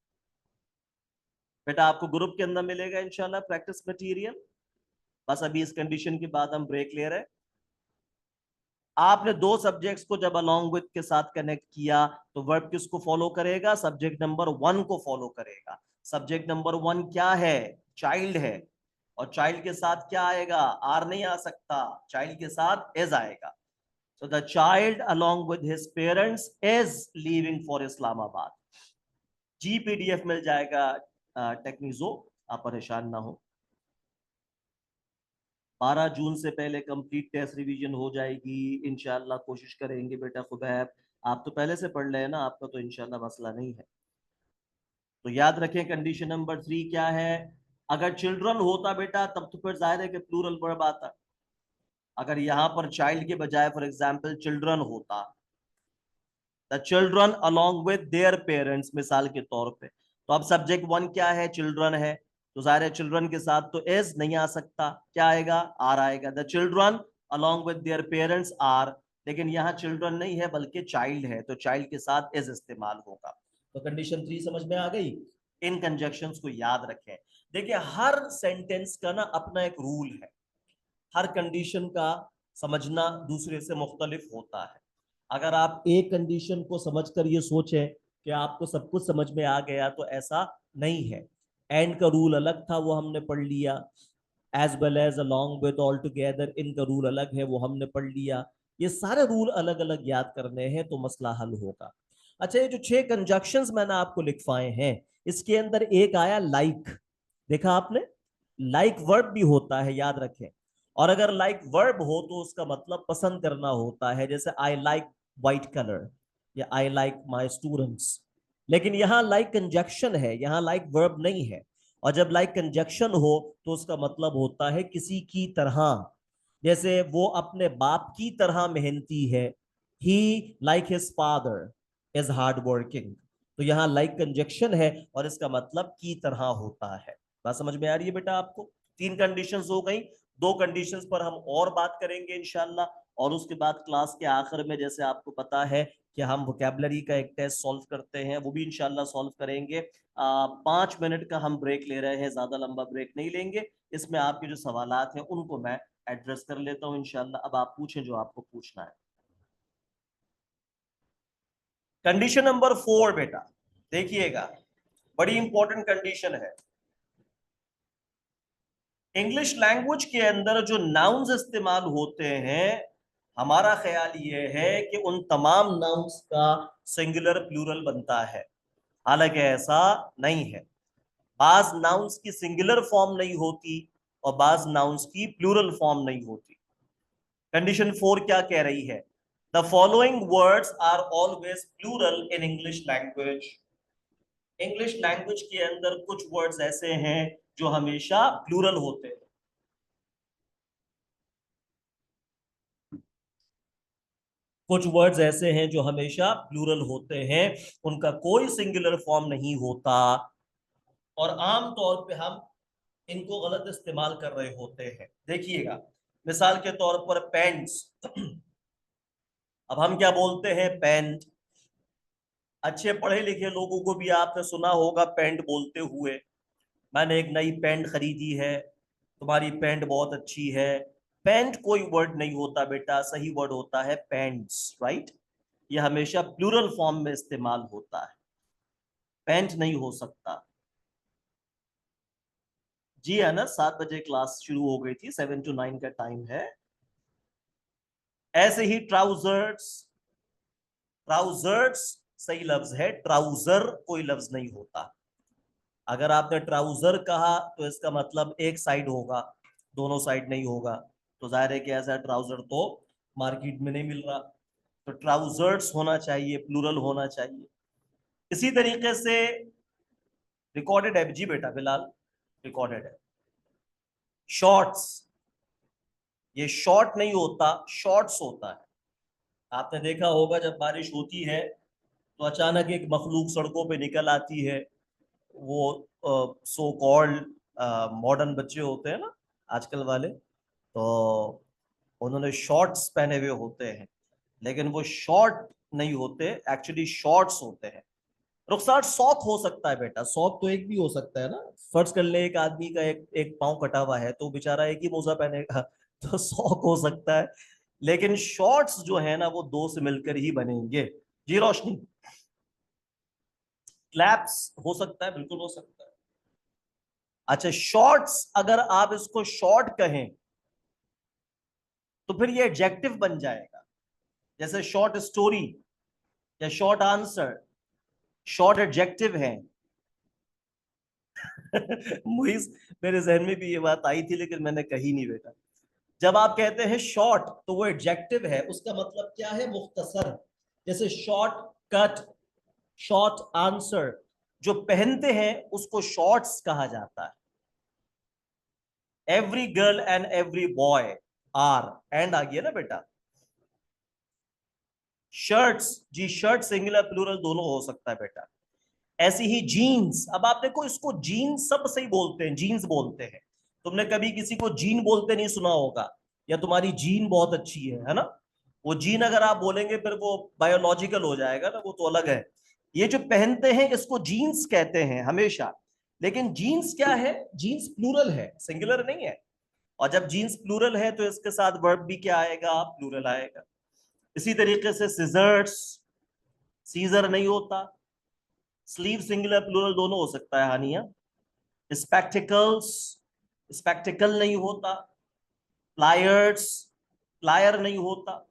बेटा आपको ग्रुप के अंदर मिलेगा इंशाल्लाह प्रैक्टिस मटेरियल। बस अभी इस कंडीशन के बाद हम ब्रेक ले रहे हैं। आपने दो सब्जेक्ट्स को जब अलोंग विद के साथ कनेक्ट किया तो वर्ब किसको फॉलो करेगा? सब्जेक्ट नंबर 1 को फॉलो करेगा। सब्जेक्ट नंबर 1 क्या है? चाइल्ड है। और चाइल्ड के साथ क्या आएगा? आर नहीं आ सकता, चाइल्ड के साथ इज आएगा। So the child along with his parents is leaving for Islamabad। जी पीडीएफ मिल जाएगा टेक्निजो, आप परेशान ना हो। 12 जून से पहले कंप्लीट टेस्ट रिवीजन हो जाएगी इंशाल्लाह, कोशिश करेंगे बेटा खुबैब। आप तो पहले से पढ़ रहे हैं ना, आपका तो इंशाल्लाह मसला नहीं है। तो याद रखें कंडीशन नंबर 3 क्या है? अगर चिल्ड्रन होता बेटा तब तो फिर जाहिर है कि प्लूरल वर्ब आता। अगर यहां पर चाइल्ड के बजाय फॉर एग्जाम्पल चिल्ड्रन होता, the children along with their parents मिसाल के तौर पे, तो अब सब्जेक्ट वन क्या है, चिल्ड्रन है, तो ज़ाहिर है चिल्ड्रन के साथ तो इज नहीं आ सकता, क्या आएगा, आर आएगा। The children along with their parents are, लेकिन यहाँ चिल्ड्रन नहीं है बल्कि चाइल्ड है, तो चाइल्ड के साथ इज इस्तेमाल होगा। तो कंडीशन 3 समझ में आ गई। इन कंजक्शंस को याद रखें। देखिए हर सेंटेंस का ना अपना एक रूल है, हर कंडीशन का समझना दूसरे से मुख्तलिफ होता है। अगर आप एक कंडीशन को समझकर ये सोचें कि आपको सब कुछ समझ में आ गया, तो ऐसा नहीं है। एंड का रूल अलग था, वो हमने पढ़ लिया। As well as, along with, all together, इनका रूल अलग है, वो हमने पढ़ लिया। ये सारे रूल अलग अलग याद करने हैं तो मसला हल होगा। अच्छा, ये जो 6 कंजक्शंस मैंने आपको लिखवाए हैं, इसके अंदर एक आया लाइक, देखा आपने, लाइक वर्ब भी होता है, याद रखें। और अगर लाइक वर्ब हो तो उसका मतलब पसंद करना होता है, जैसे आई लाइक व्हाइट कलर या आई लाइक माई स्टूडेंट्स। लेकिन यहाँ लाइक कंजक्शन है, यहाँ लाइक वर्ब नहीं है। और जब लाइक कंजक्शन हो तो उसका मतलब होता है किसी की तरह, जैसे वो अपने बाप की तरह मेहनती है, he like his father is hard working. तो यहाँ लाइक कंजक्शन है और इसका मतलब की तरह होता है। बात समझ में आ रही है बेटा आपको। 3 कंडीशंस हो गई, 2 कंडीशंस पर हम और बात करेंगे इंशाल्लाह। और उसके बाद क्लास के आखिर में जैसे आपको पता है कि हम वोकेबलरी का एक टेस्ट सॉल्व करते हैं, वो भी इंशाल्लाह सॉल्व करेंगे। 5 मिनट का हम ब्रेक ले रहे हैं, ज्यादा लंबा ब्रेक नहीं लेंगे। इसमें आपके जो सवालात हैं उनको मैं एड्रेस कर लेता हूं इंशाल्लाह। अब आप पूछें जो आपको पूछना है। कंडीशन नंबर 4 बेटा देखिएगा, बड़ी इंपॉर्टेंट कंडीशन है। इंग्लिश लैंग्वेज के अंदर जो नाउन्स इस्तेमाल होते हैं, हमारा ख्याल ये है कि उन तमाम नाउन्स का सिंगुलर प्लूरल बनता है, हालांकि ऐसा नहीं है। बाज नाउन्स की सिंगुलर फॉर्म नहीं होती और बाज नाउन्स की प्लूरल फॉर्म नहीं होती। कंडीशन 4 क्या कह रही है, the following words are always plural in English language. English language के अंदर कुछ वर्ड्स ऐसे हैं जो हमेशा प्लूरल होते हैं। कुछ वर्ड्स ऐसे हैं जो हमेशा प्लूरल होते हैं, उनका कोई सिंगुलर फॉर्म नहीं होता और आम तौर पे हम इनको गलत इस्तेमाल कर रहे होते हैं। देखिएगा मिसाल के तौर पर पेंट्स, अब हम क्या बोलते हैं, पेंट। अच्छे पढ़े लिखे लोगों को भी आपने सुना होगा पेंट बोलते हुए। मैंने एक नई पेंट खरीदी है, तुम्हारी पेंट बहुत अच्छी है। पेंट कोई वर्ड नहीं होता बेटा, सही वर्ड होता है पेंट्स, राइट। ये हमेशा प्लूरल फॉर्म में इस्तेमाल होता है, पेंट नहीं हो सकता। जी है ना, 7 बजे क्लास शुरू हो गई थी, 7 to 9 का टाइम है। ऐसे ही ट्राउजर्स, ट्राउजर्स सही लफ्ज है, ट्राउजर कोई लफ्ज नहीं होता। अगर आपने ट्राउजर कहा तो इसका मतलब एक साइड होगा, दोनों साइड नहीं होगा। तो जाहिर है कि ऐसा ट्राउजर तो मार्केट में नहीं मिल रहा। तो ट्राउजर्स होना चाहिए, प्लूरल होना चाहिए। इसी तरीके से रिकॉर्डेड है जी बेटा बिलाल, रिकॉर्डेड है। शॉर्ट्स, ये शॉर्ट नहीं होता, शॉर्ट्स होता है। आपने देखा होगा जब बारिश होती है तो अचानक एक मखलूक सड़कों पे निकल आती है, वो सो कॉल्ड मॉडर्न बच्चे होते हैं ना आजकल वाले, तो उन्होंने शॉर्ट्स पहने हुए होते हैं, लेकिन वो शॉर्ट नहीं होते, एक्चुअली शॉर्ट्स होते हैं। रुखसार सॉक हो सकता है बेटा, सॉक तो एक भी हो सकता है ना। फर्ज कर ले एक आदमी का एक एक पाँव कटा हुआ है तो बेचारा एक ही मोजा पहनेगा तो सॉक हो सकता है। लेकिन शॉर्ट्स जो है ना वो दो से मिलकर ही बनेंगे। जी रोशनी, क्लैप्स हो सकता है, बिल्कुल हो सकता है। अच्छा, शॉर्ट्स अगर आप इसको शॉर्ट कहें तो फिर ये एडजेक्टिव बन जाएगा, जैसे शॉर्ट स्टोरी या शॉर्ट आंसर, शॉर्ट एडजेक्टिव है। मुइज, मेरे जहन में भी ये बात आई थी लेकिन मैंने कही नहीं बेटा। जब आप कहते हैं शॉर्ट तो वो एडजेक्टिव है, उसका मतलब क्या है, मुख्तसर। जैसे शॉर्ट कट, शॉर्ट आंसर, जो पहनते हैं उसको शॉर्ट्स कहा जाता है। Every girl and every boy are, and आ गया ना बेटा। शर्ट्स, जी शर्ट सिंगुलर प्लूरल दोनों हो सकता है बेटा। ऐसे ही जीन्स, अब आप देखो इसको जीन्स सब सही बोलते हैं, जीन्स बोलते हैं। तुमने कभी किसी को जीन बोलते नहीं सुना होगा, या तुम्हारी जीन बहुत अच्छी है ना। वो जीन अगर आप बोलेंगे फिर वो बायोलॉजिकल हो जाएगा ना, वो तो अलग है। ये जो पहनते हैं इसको जीन्स कहते हैं हमेशा। लेकिन जीन्स क्या है, जीन्स प्लूरल है, सिंगुलर नहीं है। और जब जीन्स प्लूरल है तो इसके साथ वर्ब भी क्या आएगा, प्लूरल आएगा। इसी तरीके से सिजर्स, सीजर नहीं होता। स्लीव सिंगुलर प्लूरल दोनों हो सकता है हानिया। स्पेक्टिकल्स, स्पेक्टिकल नहीं होता। प्लायर्स, प्लायर नहीं होता।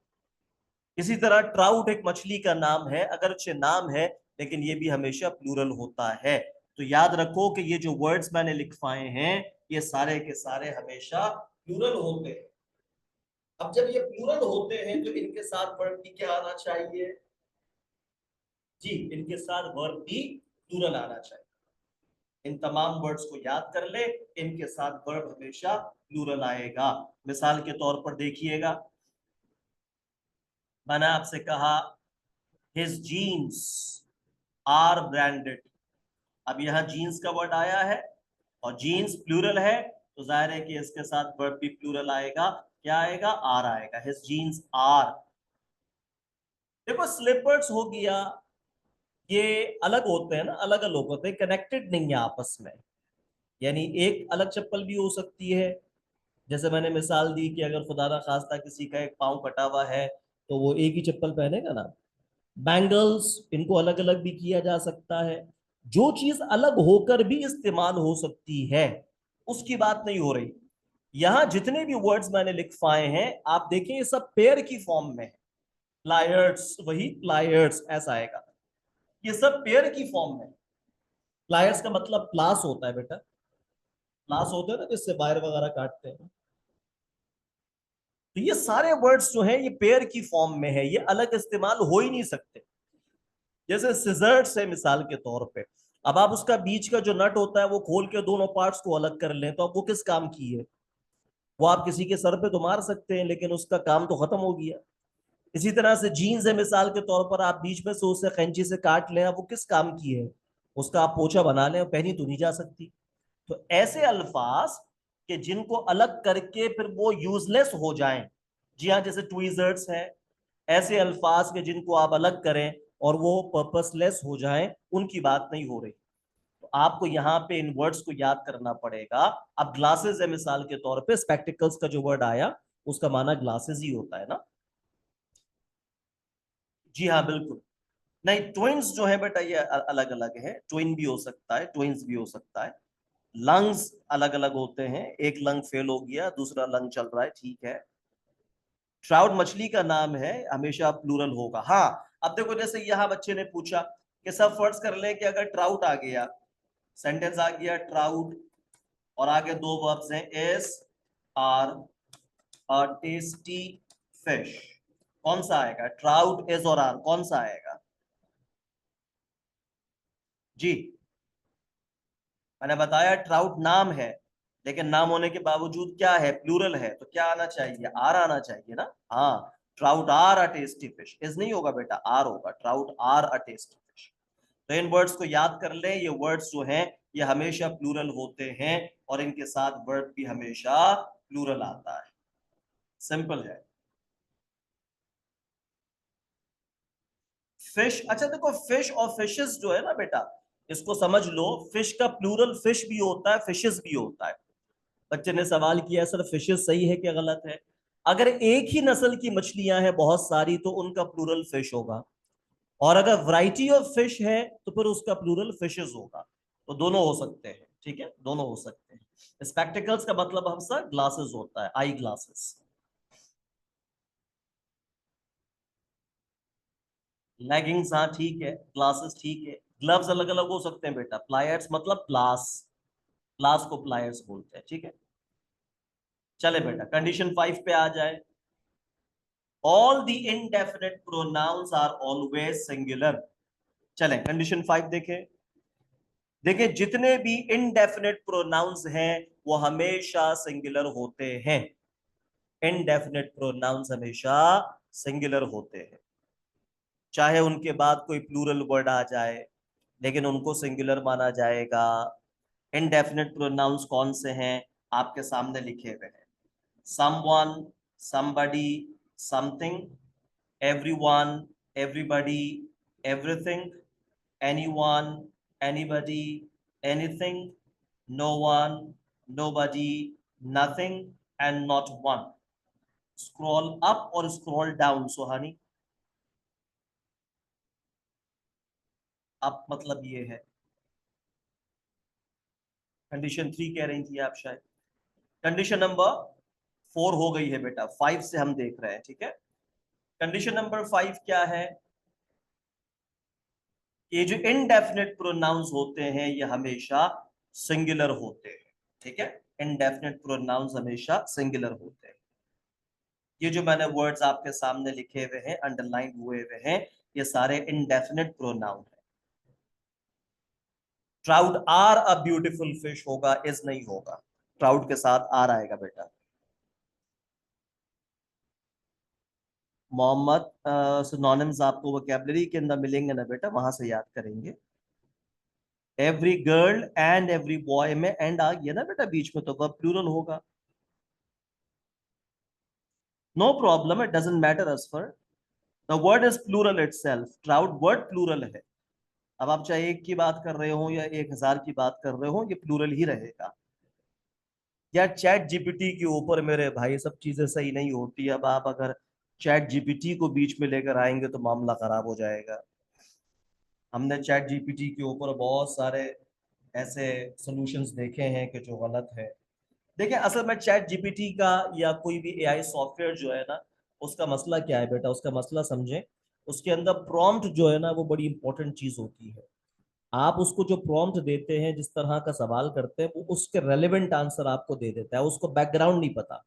इसी तरह ट्राउट एक मछली का नाम है, अगरचे नाम है, लेकिन ये भी हमेशा प्लूरल होता है। तो याद रखो कि ये जो वर्ड्स मैंने लिखवाए हैं ये सारे के सारे हमेशा प्लूरल होते हैं। अब जब ये प्लूरल होते हैं तो इनके साथ वर्ब भी क्या आना चाहिए, जी इनके साथ वर्ब भी प्लूरल आना चाहिए। इन तमाम वर्ड्स को याद कर ले, इनके साथ वर्ब हमेशा प्लूरल आएगा। मिसाल के तौर पर देखिएगा, मैंने आपसे कहा हिज जीन्स आर ब्रांडेड। अब यहां जीन्स का वर्ड आया है और जीन्स प्लूरल है, तो जाहिर है कि इसके साथ वर्ब भी प्लूरल आएगा। क्या आएगा, आर आएगा, हिज जीन्स आर। देखो स्लीपर्स हो गया, ये अलग होते हैं ना, अलग अलग होते हैं, कनेक्टेड नहीं है आपस में। यानी एक अलग चप्पल भी हो सकती है। जैसे मैंने मिसाल दी कि अगर खुदा ना खास्ता किसी का एक पाँव कटा हुआ है तो वो एक ही चप्पल पहनेगा ना। बैंगल्स, इनको अलग अलग भी किया जा सकता है। जो चीज अलग होकर भी इस्तेमाल हो सकती है उसकी बात नहीं हो रही। यहां जितने भी वर्ड्स मैंने लिखवाए हैं आप देखें ये सब पेयर की फॉर्म में है। प्लायर्स, वही प्लायर्स ऐसा आएगा, ये सब पेयर की फॉर्म में। प्लायर्स का मतलब प्लास होता है बेटा, प्लास होते हैं ना जिससे वायर वगैरह काटते हैं। तो ये सारे वर्ड्स जो हैं ये पेयर की फॉर्म में है, ये अलग इस्तेमाल हो ही नहीं सकते। जैसे सिजर्स है मिसाल के तौर पे, अब आप उसका बीच का जो नट होता है वो खोल के दोनों पार्ट्स को अलग कर लें तो अब वो किस काम की है। वो आप किसी के सर पे तो मार सकते हैं लेकिन उसका काम तो खत्म हो गया। इसी तरह से जीन्स है मिसाल के तौर पर, आप बीच में से उसे कैंची से काट लें, अब वो किस काम की है। उसका आप पोछा बना लें, पहनी तो नहीं जा सकती। तो ऐसे अल्फाज कि जिनको अलग करके फिर वो यूजलेस हो जाएं, जी हाँ, जैसे ट्वीजर्स है, ऐसे अल्फाज के जिनको आप अलग करें और वो पर्पसलेस हो जाएं, उनकी बात नहीं हो रही। तो आपको यहाँ पे इन वर्ड्स को याद करना पड़ेगा। अब ग्लासेस है मिसाल के तौर पे, स्पेक्टिकल्स का जो वर्ड आया उसका माना ग्लासेस ही होता है ना। जी हाँ बिल्कुल। नहीं, ट्विन्स जो है बेटा ये अलग अलग है, ट्विन भी हो सकता है, ट्विन्स भी हो सकता है। लंग्स अलग अलग होते हैं, एक लंग फेल हो गया दूसरा लंग चल रहा है, ठीक है। ट्राउट मछली का नाम है, हमेशा प्लूरल होगा। हाँ, अब देखो जैसे यहाँ बच्चे ने पूछा कि सब फर्ज कर ले कि अगर ट्राउट आ गया, सेंटेंस आ गया ट्राउट और आगे दो वर्ब्स हैं, is are a tasty fish, कौन सा आएगा, ट्राउट इज और आर, कौन सा आएगा। जी मैंने बताया ट्राउट नाम है, लेकिन नाम होने के बावजूद क्या है, प्लूरल है, तो क्या आना चाहिए, आर आना चाहिए ना। हाँ, trout are a tasty fish, is नहीं होगा बेटा, आर होगा, trout are a tasty fish. तो इन वर्ड्स को याद कर ले, ये वर्ड्स जो हैं ये हमेशा प्लूरल होते हैं और इनके साथ वर्ड भी हमेशा प्लूरल आता है। सिंपल है। फिश, अच्छा देखो फिश और फिशेस जो है ना बेटा, इसको समझ लो, फिश का प्लूरल फिश भी होता है, फिशेस भी होता है। बच्चे ने सवाल किया सर फिशेस सही है क्या गलत है। अगर एक ही नस्ल की मछलियां हैं बहुत सारी तो उनका प्लूरल फिश होगा, और अगर वैरायटी ऑफ फिश है तो फिर उसका प्लूरल फिशेस होगा। तो दोनों हो सकते हैं, ठीक है, दोनों हो सकते हैं। स्पेक्टिकल्स का मतलब हमसा ग्लासेस होता है, आई ग्लासेस। लेगिंग्स हाँ ठीक है, ग्लासेस ठीक है। ग्लव्स अलग अलग हो सकते हैं बेटा, प्लायर्स मतलब प्लास, प्लास को प्लायर्स बोलते हैं, ठीक है। चले बेटा कंडीशन 5 पे आ जाए। All the indefinite pronouns are always singular. चलें कंडीशन 5 देखें। देखिए जितने भी इनडेफिनेट प्रोनाउंस हैं वो हमेशा सिंगुलर होते हैं। इनडेफिनेट प्रोनाउंस हमेशा सिंगुलर होते हैं, चाहे उनके बाद कोई प्लूरल वर्ड आ जाए लेकिन उनको सिंगुलर माना जाएगा। इनडेफिनेट प्रोनाउंस कौन से हैं? आपके सामने लिखे हुए हैं। someone, somebody, something, everyone, everybody, everything, anyone, anybody, anything, no one, nobody, nothing, and not one. Scroll up or scroll down, Sohani? up मतलब ये है। कंडीशन 3 कह रही थी आप शायद। कंडीशन नंबर 4 हो गई है बेटा, 5 से हम देख रहे हैं, ठीक है। कंडीशन नंबर 5 क्या है? ये जो इनडेफिनेट प्रोनाउंस होते हैं ये हमेशा सिंगुलर होते हैं, ठीक है। इनडेफिनेट प्रोनाउंस हमेशा सिंगुलर होते हैं। ये जो मैंने वर्ड्स आपके सामने लिखे हुए हैं, अंडरलाइन हुए हुए हैं, ये सारे इनडेफिनेट प्रोनाउन है। ट्राउड आर अ ब्यूटीफुल फिश होगा, इज नहीं होगा, ट्राउड के साथ आर आएगा बेटा। मोहम्मद सिनोनिम्स आपको वोकैबुलरी के अंदर मिलेंगे ना बेटा, वहां से याद करेंगे। Every girl and every boy में एंड आ गया ना बेटा बीच में, तो वर्ब प्लूरल होगा। No problem, it doesn't matter as far the word is plural itself. ट्राउड वर्ड प्लूरल है। अब आप चाहे एक की बात कर रहे हो या 1000 की बात कर रहे हो, ये प्लूरल ही रहेगा। या चैट जीपीटी के ऊपर मेरे भाई सब चीजें सही नहीं होती। अब आप अगर चैट जीपीटी को बीच में लेकर आएंगे तो मामला खराब हो जाएगा। हमने चैट जीपीटी के ऊपर बहुत सारे ऐसे सॉल्यूशंस देखे हैं कि जो गलत है। देखिए असल में चैट जीपीटी का या कोई भी एआई सॉफ्टवेयर जो है ना, उसका मसला क्या है बेटा, उसका मसला समझें। उसके अंदर प्रॉम्प्ट जो है ना वो बड़ी इंपॉर्टेंट चीज होती है। आप उसको जो प्रॉम्प्ट देते हैं, जिस तरह का सवाल करते हैं, वो उसके रेलेवेंट आंसर आपको दे देता है। उसको बैकग्राउंड नहीं पता,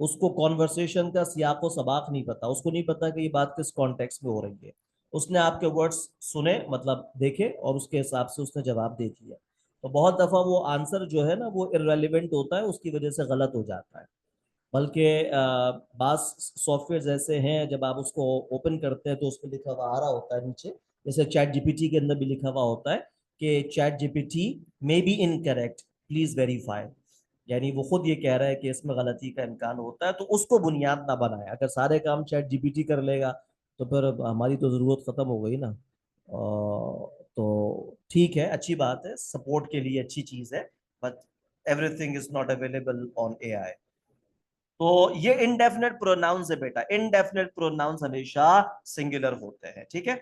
उसको कॉन्वर्सेशन का सियाको सबक नहीं पता, उसको नहीं पता कि ये बात किस कॉन्टेक्स्ट में हो रही है। उसने आपके वर्ड्स सुने, मतलब देखे, और उसके हिसाब से उसने जवाब दे दिया। तो बहुत दफा वो आंसर जो है ना वो इररेलेवेंट होता है, उसकी वजह से गलत हो जाता है। बल्कि बास सॉफ्टवेयर ऐसे हैं, जब आप उसको ओपन करते हैं तो उस पर लिखा हुआ आ रहा होता है नीचे, जैसे चैट जीपीटी के अंदर भी लिखा हुआ होता है कि chat GPT may be incorrect, please verify. यानी वो खुद ये कह रहा है कि इसमें गलती का इम्कान होता है, तो उसको बुनियाद ना बनाए। अगर सारे काम चैट जीपीटी कर लेगा तो फिर हमारी तो जरूरत खत्म हो गई ना। तो ठीक है, अच्छी बात है, सपोर्ट के लिए अच्छी चीज है, but everything is not available on AI. तो ये इनडेफिनेट प्रोनाउंस है बेटा, इनडेफिनेट प्रोनाउंस हमेशा सिंगुलर होते हैं, ठीक है।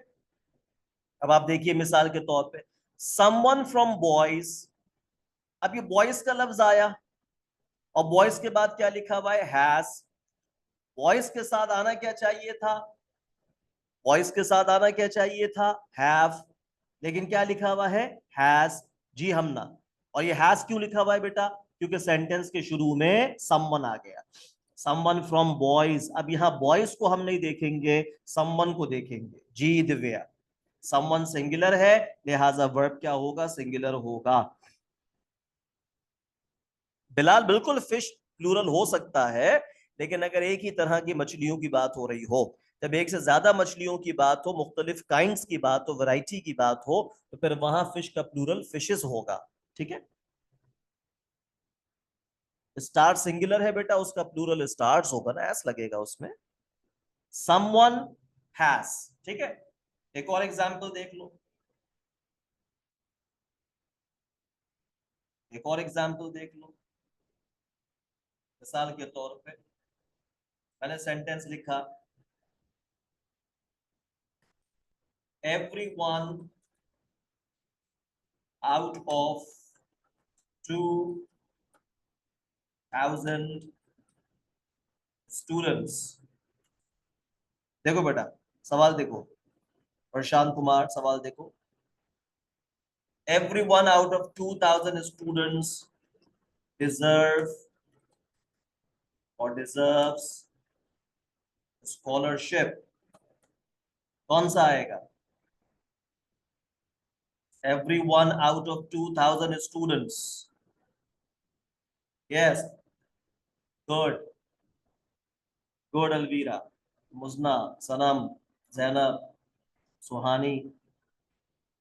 अब आप देखिए मिसाल के तौर पे समवन फ्रॉम बॉयज। अब ये बॉयज का लफ्ज आया और बॉयज के बाद क्या लिखा हुआ है? हैज। बॉयज के साथ आना क्या चाहिए था? बॉयज के साथ आना क्या चाहिए था? हैव। लेकिन क्या लिखा हुआ है? हैज। जी हम ना। और ये हैज क्यों लिखा हुआ है बेटा? क्योंकि सेंटेंस के शुरू में समवन आ गया। Someone from boys. अब यहां बॉयज को हम नहीं देखेंगे, समवन को देखेंगे। जी दिव्या, समवन सिंगुलर है, लिहाजा वर्ब क्या होगा? सिंगुलर होगा। बिलाल बिल्कुल फिश प्लूरल हो सकता है, लेकिन अगर एक ही तरह की मछलियों की बात हो रही हो, जब एक से ज्यादा मछलियों की बात हो, मुख्तलिफ काइंड्स की बात हो, वैरायटी की बात हो, तो फिर वहां फिश का प्लूरल फिशेस होगा, ठीक है। स्टार सिंगुलर है बेटा, उसका प्लूरल स्टार्स होगा ना, एस लगेगा उसमें। समवन हैज, ठीक है। एक और एग्जांपल देख लो, एक और एग्जांपल देख लो। मिसाल के तौर पे मैंने सेंटेंस लिखा, everyone out of 2000 students। देखो बेटा, सवाल देखो, प्रशांत कुमार सवाल देखो। Everyone out of 2000 students deserve or deserves scholarship। कौन सा आएगा? Everyone out of 2000 students। Yes, good। Good Alvira, Muzna, Sanam, Zainab, Suhani,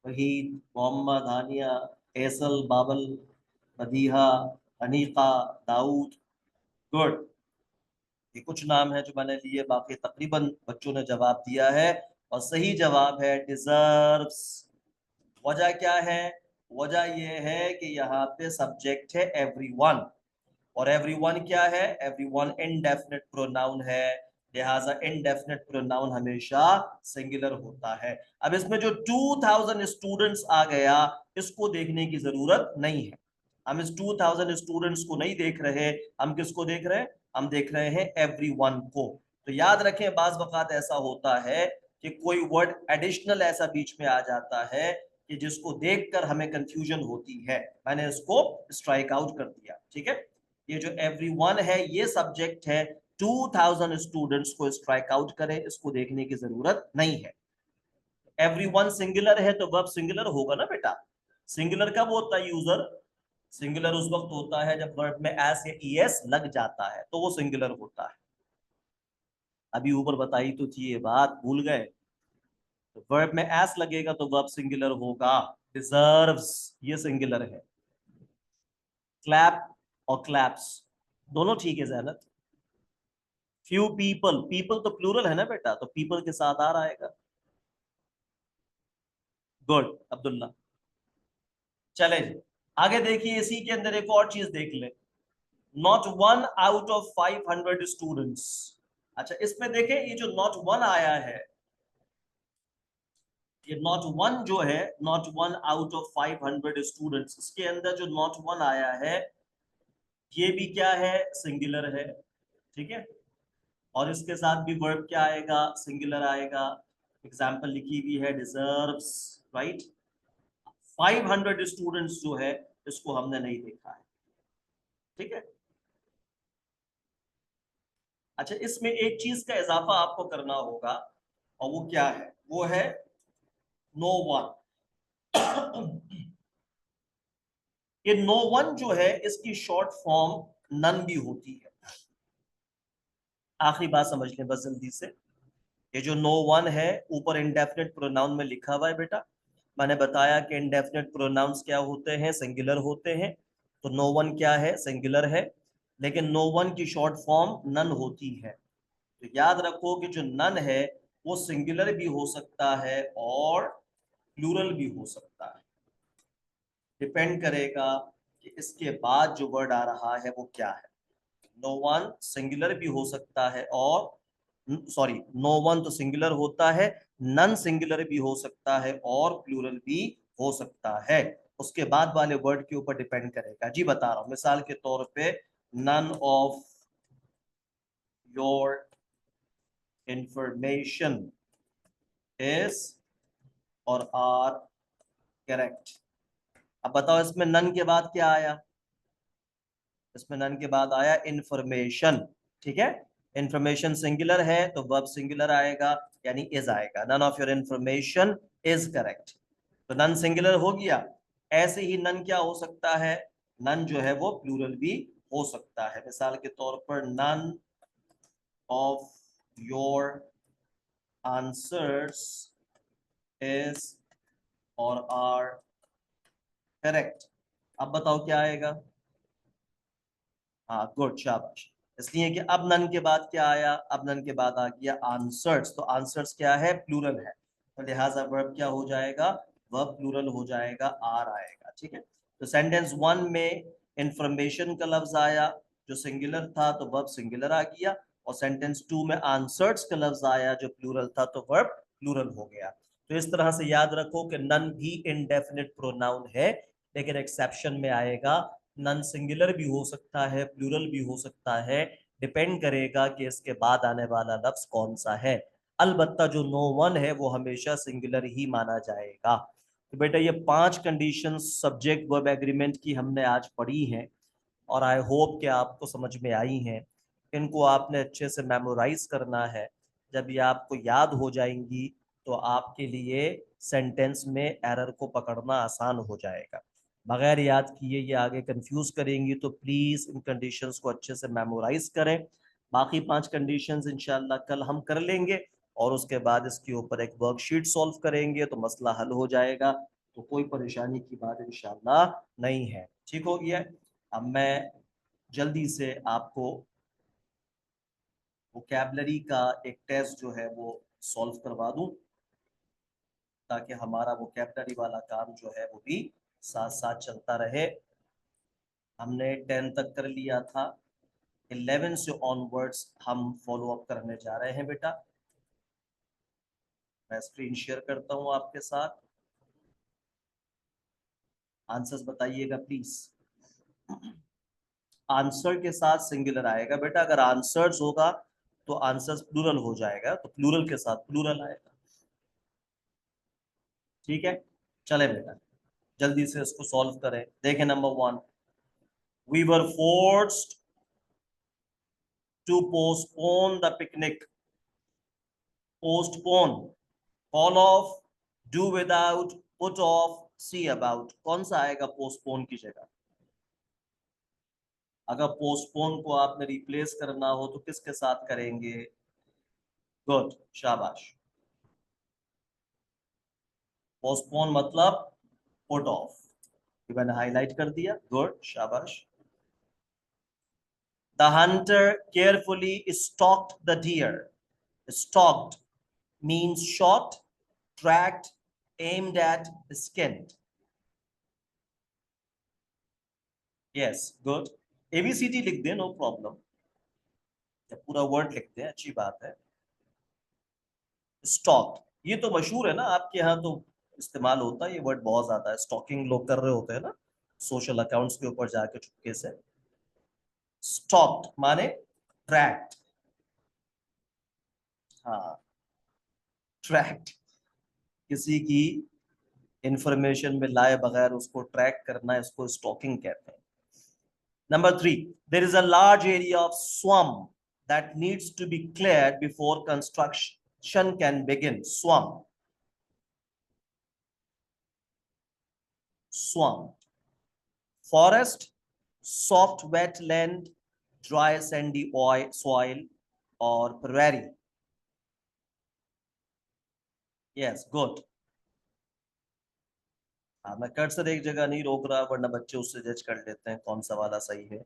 Waheed, Mohammad, Haniya, Esal, Babal, Madiha, Anika, Dawood. Good. ये कुछ नाम है जो मैंने लिए, बाकी तकरीबन बच्चों ने जवाब दिया है और सही जवाब है डिजर्व्स। वजह क्या है? वजह ये है कि यहाँ पे सब्जेक्ट है एवरीवन, और एवरीवन क्या है? एवरीवन इनडेफिनेट प्रोनाउन है, लिहाजा इनडेफिनेट प्रोनाउन हमेशा सिंगुलर होता है। अब इसमें जो 2000 स्टूडेंट्स आ गया, इसको देखने की जरूरत नहीं है। हम इस 2000 स्टूडेंट्स को नहीं देख रहे, हम किसको देख रहे हैं? हम देख रहे हैं एवरीवन को। तो याद रखें, बाज वक़ात ऐसा होता है कि कोई वर्ड एडिशनल ऐसा बीच में आ जाता है कि जिसको देखकर हमें कंफ्यूजन होती है। मैंने इसको स्ट्राइक आउट कर दिया, ठीक है। ये जो एवरीवन है ये सब्जेक्ट है, 2000 स्टूडेंट्स को स्ट्राइक आउट करें, इसको देखने की जरूरत नहीं है। एवरीवन सिंगुलर है तो वर्ब सिंगुलर होगा ना बेटा। सिंगुलर कब होता है यूजर? सिंगुलर उस वक्त होता है जब वर्ब में एस या ईएस लग जाता है, तो वो सिंगुलर होता है। अभी ऊपर बताई तो थी ये बात, भूल गए? तो वर्ब में एस लगेगा तो वर्ब सिंगुलर होगा। डिजर्व्स ये सिंगुलर है। क्लैप और क्लैप्स दोनों ठीक है जैनत। फ्यू पीपल, पीपल तो प्लूरल है ना बेटा, तो पीपल के साथ आ आएगा। गुड अब्दुल्ला। चले आगे देखिए, इसी के अंदर एक और चीज देख ले। Not one out of 500 students. अच्छा, इसमें देखें ये जो नॉट वन आया है, ये नॉट वन जो है, not one out of 500 students, इसके अंदर जो नॉट वन आया है ये भी क्या है? सिंगुलर है, ठीक है। और इसके साथ भी वर्ब क्या आएगा? सिंगुलर आएगा। एग्जाम्पल लिखी हुई है डिजर्व्स, राइट। 500 स्टूडेंट्स जो है इसको हमने नहीं देखा है, ठीक है। अच्छा, इसमें एक चीज का इजाफा आपको करना होगा, और वो क्या है? वो है नो वन। ये नो वन जो है इसकी शॉर्ट फॉर्म नन भी होती है। आखिरी बात समझ लें बस जल्दी से। ये जो नो वन है ऊपर इंडेफिनिट प्रोनाउन में लिखा हुआ है बेटा। मैंने बताया कि इंडेफिनिट प्रोनाउंस क्या होते हैं? सिंगुलर होते हैं। तो नो वन क्या है? सिंगुलर है। लेकिन नो वन की शॉर्ट फॉर्म नन होती है। तो याद रखो कि जो नन है वो सिंगुलर भी हो सकता है और प्लूरल भी हो सकता है। डिपेंड करेगा कि इसके बाद जो वर्ड आ रहा है वो क्या है। नो वन सिंगुलर भी हो सकता है, और सॉरी, नो वन तो सिंगुलर होता है, नन सिंगुलर भी हो सकता है और प्लूरल भी हो सकता है। उसके बाद वाले वर्ड के ऊपर डिपेंड करेगा। जी बता रहा हूं, मिसाल के तौर पे none of your information is और आर करेक्ट। अब बताओ इसमें नन के बाद क्या आया? इसमें नन के बाद आया इंफॉर्मेशन, ठीक है। इंफॉर्मेशन सिंगुलर है तो वर्ब सिंगुलर आएगा, यानी इज आएगा। None of your information is correct, तो नन सिंगुलर हो गया। ऐसे ही नन क्या हो सकता है? नन जो है वो प्लूरल भी हो सकता है। मिसाल के तौर पर none of your answers is और आर करेक्ट। अब बताओ क्या आएगा? हाँ गुड, शाबाश। इसलिए कि अब नन के बाद क्या आया? अब नन के बाद आ गया आंसर्स। तो आंसर्स क्या है? प्लूरल है, तो लिहाजा वर्ब क्या हो जाएगा? वर्ब प्लूरल हो जाएगा, आर आएगा, ठीक है। तो सेंटेंस वन में इंफॉर्मेशन का लफ्ज आया जो सिंगुलर था, तो वर्ब सिंगुलर आ गया। और सेंटेंस टू में आंसर्स का लफ्ज आया जो प्लूरल था, तो वर्ब प्लूरल हो गया। तो इस तरह से याद रखो कि नन भी इनडेफिनिट प्रोनाउन है, लेकिन एक्सेप्शन में आएगा। नन सिंगुलर भी हो सकता है, प्लूरल भी हो सकता है, डिपेंड करेगा कि इसके बाद आने वाला लफ्ज कौन सा है। अलबत्ता जो नो वन है वो हमेशा सिंगुलर ही माना जाएगा। तो बेटा ये 5 कंडीशन सब्जेक्ट वर्ब एग्रीमेंट की हमने आज पढ़ी हैं, और आई होप कि आपको समझ में आई हैं। इनको आपने अच्छे से मेमोराइज करना है। जब ये आपको याद हो जाएंगी तो आपके लिए सेंटेंस में एरर को पकड़ना आसान हो जाएगा। बगैर याद किए ये आगे कंफ्यूज करेंगी, तो प्लीज इन कंडीशंस को अच्छे से मेमोराइज करें। बाकी 5 कंडीशंस इंशाल्लाह कल हम कर लेंगे और उसके बाद इसके ऊपर एक वर्कशीट सॉल्व करेंगे तो मसला हल हो जाएगा। तो कोई परेशानी की बात इंशाल्लाह नहीं है। ठीक हो गया। अब मैं जल्दी से आपको वोकैबलरी का एक टेस्ट जो है वो सॉल्व करवा दूं ताकि हमारा वोकैबलरी वाला काम जो है वो भी साथ साथ चलता रहे। हमने 10 तक कर लिया था, 11 से ऑनवर्ड्स हम फॉलो अप करने जा रहे हैं बेटा। मैं स्क्रीन शेयर करता हूं आपके साथ, आंसर्स बताइएगा प्लीज। आंसर के साथ सिंगुलर आएगा बेटा, अगर आंसर्स होगा तो आंसर्स प्लूरल हो जाएगा, तो प्लूरल के साथ प्लूरल आएगा। ठीक है, चले बेटा जल्दी से इसको सॉल्व करें। देखें number 1, we were forced to postpone the picnic. Postpone, call off, do without, put off, see about, कौन सा आएगा पोस्टपोन की जगह? अगर पोस्टपोन को आपने रिप्लेस करना हो तो किसके साथ करेंगे? गुड, शाबाश। पोस्टपोन मतलब पुट ऑफ, मैंने हाईलाइट कर दिया। गुड, शाबाश। The Hunter carefully stalked the deer. Stalked means shot, tracked, aimed at, skinned. Yes, good. ABCD लिख दें, नो प्रॉब्लम, या पूरा वर्ड लिख दें, अच्छी बात है। स्टॉक, ये तो मशहूर है ना आपके यहाँ, तो इस्तेमाल होता है ये वर्ड बहुत ज्यादा है। स्टॉकिंग लोग कर रहे होते हैं ना सोशल अकाउंट्स के ऊपर जाके चुपके से। स्टॉक्ड माने ट्रैक्ड। हाँ, ट्रैक्ड, किसी की इंफॉर्मेशन में लाए बगैर उसको ट्रैक करना, इसको स्टॉकिंग कहते हैं। Number 3, there is a large area of swamp that needs to be cleared before construction can begin. Swamp, swamp. Forest, soft wetland, dry sandy soil, or prairie. Yes, good. हाँ, मैं कर्सर एक जगह नहीं रोक रहा वरना बच्चे उससे जज कर लेते हैं कौन सा वाला सही है।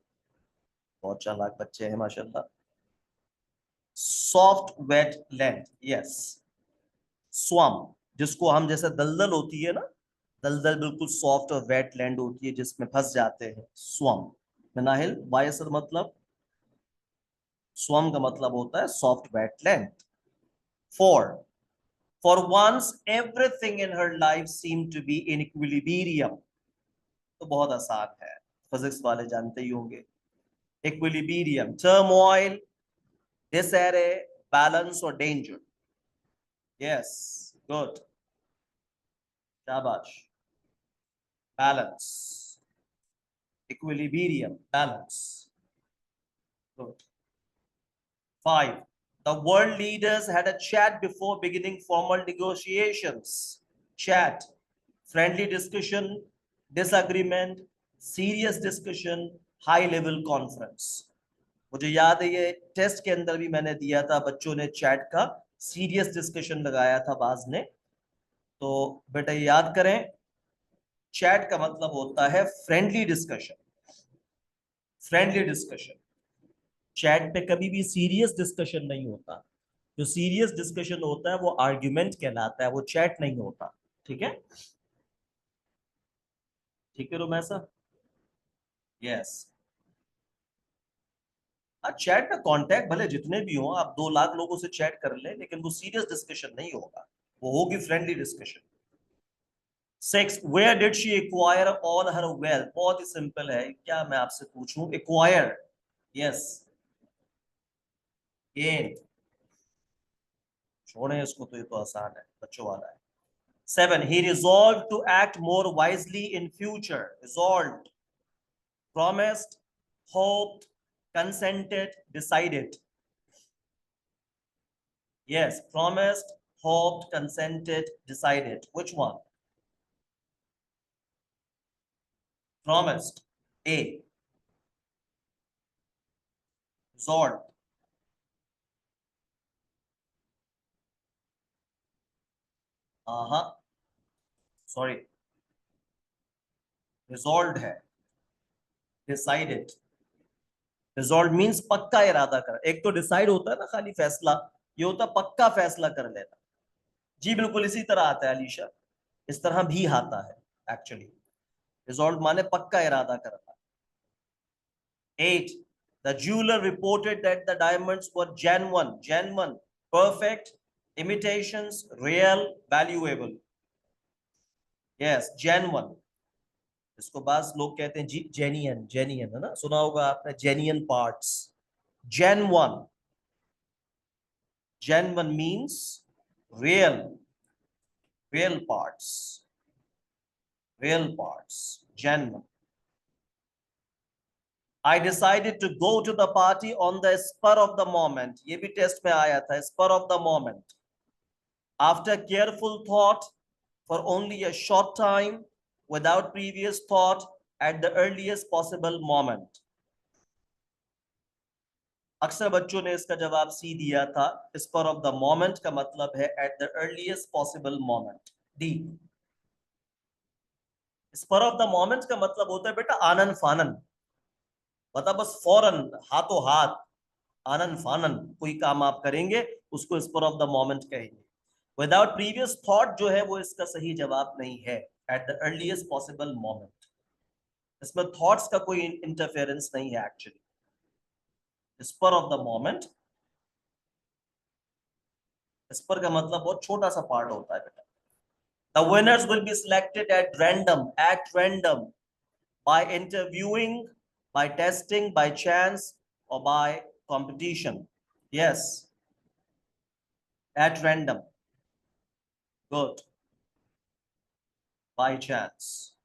बहुत चालाक बच्चे हैं माशाल्लाह। Soft wait land, yes. Swamp, जिसको हम, जैसे दलदल होती है ना, दलदल बिल्कुल सॉफ्ट और वेट लैंड होती है जिसमें फंस जाते हैं, स्वम्प। मिनाहिल वायसर मतलब, स्वम्प का मतलब होता है soft wait land. 4, for once everything in her life seemed to be in equilibrium. तो बहुत आसान है, फिजिक्स वाले जानते ही होंगे। इक्विलिब्रियम, टर्मोइल, डिसएरे, बैलेंस और डेंजर। यस, गुड, शाबाश। Balance, equilibrium, balance, good. 5, the world leaders had a chat before beginning formal negotiations. Chat, friendly discussion, disagreement, serious discussion, high level conference. मुझे याद है ये टेस्ट के अंदर भी मैंने दिया था, बच्चों ने चैट का सीरियस डिस्कशन लगाया था बाज ने। तो बेटा याद करें, चैट का मतलब होता है friendly discussion. Friendly discussion, chat पे कभी भी सीरियस डिस्कशन नहीं होता। जो सीरियस डिस्कशन होता है वो आर्ग्यूमेंट कहलाता है, वो चैट नहीं होता। ठीक है, ठीक है रोमैसा, यस। चैट में कांटेक्ट भले जितने भी हो, आप 2 लाख लोगों से चैट कर ले, लेकिन वो सीरियस डिस्कशन नहीं होगा, वो होगी friendly discussion. 6, where did she acquire all her wealth? बहुत ही सिंपल है, क्या मैं आपसे पूछूं, एक्वायर, यस, गेन। छोड़े इसको, तो ये तो आसान है, बच्चों वाला है। 7, he resolved to act more wisely in future. Resolved, promised, hoped, consented, decided. Yes, promised, hoped, consented, decided. Which one? Promised, A. Resolved, हाँ, सॉरी, रिजॉल्व है, डिसाइडेड। रिजॉल्व मीन्स पक्का इरादा कर, एक तो डिसाइड होता है ना खाली फैसला, ये होता है पक्का फैसला कर लेना। जी बिल्कुल इसी तरह आता है अलीशा, इस तरह भी आता है एक्चुअली। रिजॉल्व माने पक्का इरादा करना। 8. The jeweler reported that the diamonds were genuine, perfect, imitations, real, valuable. Yes, genuine. इसको बास लोग कहते हैं जेन्युइन, जेन्युइन है ना, सुना होगा आपने, genuine parts. genuine, genuine means real, real parts, real parts, genuine. I decided to go to the party on the spur of the moment. ये भी टेस्ट में आया था, spur of the moment. After careful thought, for only a short time, without previous thought, at the earliest possible moment. अक्सर बच्चों ने इसका जवाब सी दिया था। spur of the moment का मतलब है at the earliest possible moment, D. spur of the moment का मतलब होता है बेटा आनन फानन, मतलब बस फौरन, हाथों हाथ, आनन फानन कोई काम आप करेंगे उसको स्पर ऑफ द मोमेंट कहेंगे। विदाउट प्रीवियस थॉट जो है वो इसका सही जवाब नहीं है, at the earliest possible moment. इसमें थॉट्स का कोई इंटरफेरेंस नहीं है actually. Spur of the moment, spur का मतलब बहुत छोटा सा पार्ट होता है बेटा। The winners will be selected at random, by interviewing, by testing, by chance और by competition. Yes, at random, good, by chance,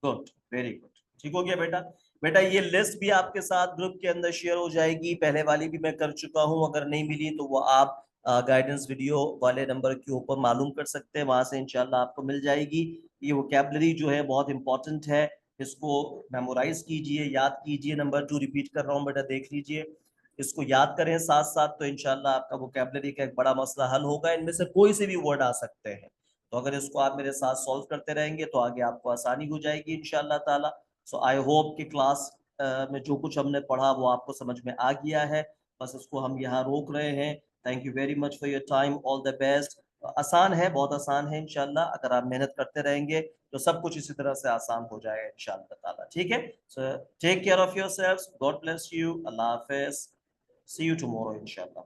good, very good, ठीक हो गया बेटा। बेटा ये लिस्ट भी आपके साथ ग्रुप के अंदर शेयर हो जाएगी, पहले वाली भी मैं कर चुका हूं, अगर नहीं मिली तो वो आप गाइडेंस वीडियो वाले नंबर के ऊपर मालूम कर सकते हैं, वहां से इंशाल्लाह आपको मिल जाएगी। ये वोकैबुलरी जो है बहुत इंपॉर्टेंट है, इसको मेमोराइज कीजिए, याद कीजिए। नंबर 2 रिपीट कर रहा हूँ बेटा, देख लीजिए, इसको याद करें साथ साथ, तो इंशाल्लाह आपका वोकैबुलरी का एक बड़ा मसला हल होगा। इनमें से कोई से भी वर्ड आ सकते हैं, तो अगर इसको आप मेरे साथ सॉल्व करते रहेंगे तो आगे आपको आसानी हो जाएगी इंशाल्लाह ताला। सो आई होप कि क्लास में जो कुछ हमने पढ़ा वो आपको समझ में आ गया है, बस इसको हम यहाँ रोक रहे हैं। Thank you very much for your time, all the best. आसान है, बहुत आसान है इंशाल्लाह, अगर आप मेहनत करते रहेंगे तो सब कुछ इसी तरह से आसान हो जाएगा इंशाल्लाह ताला, ठीक है। So take care of yourselves, God bless you, Allah हाफिज, सी यू टुमारो इंशाल्लाह।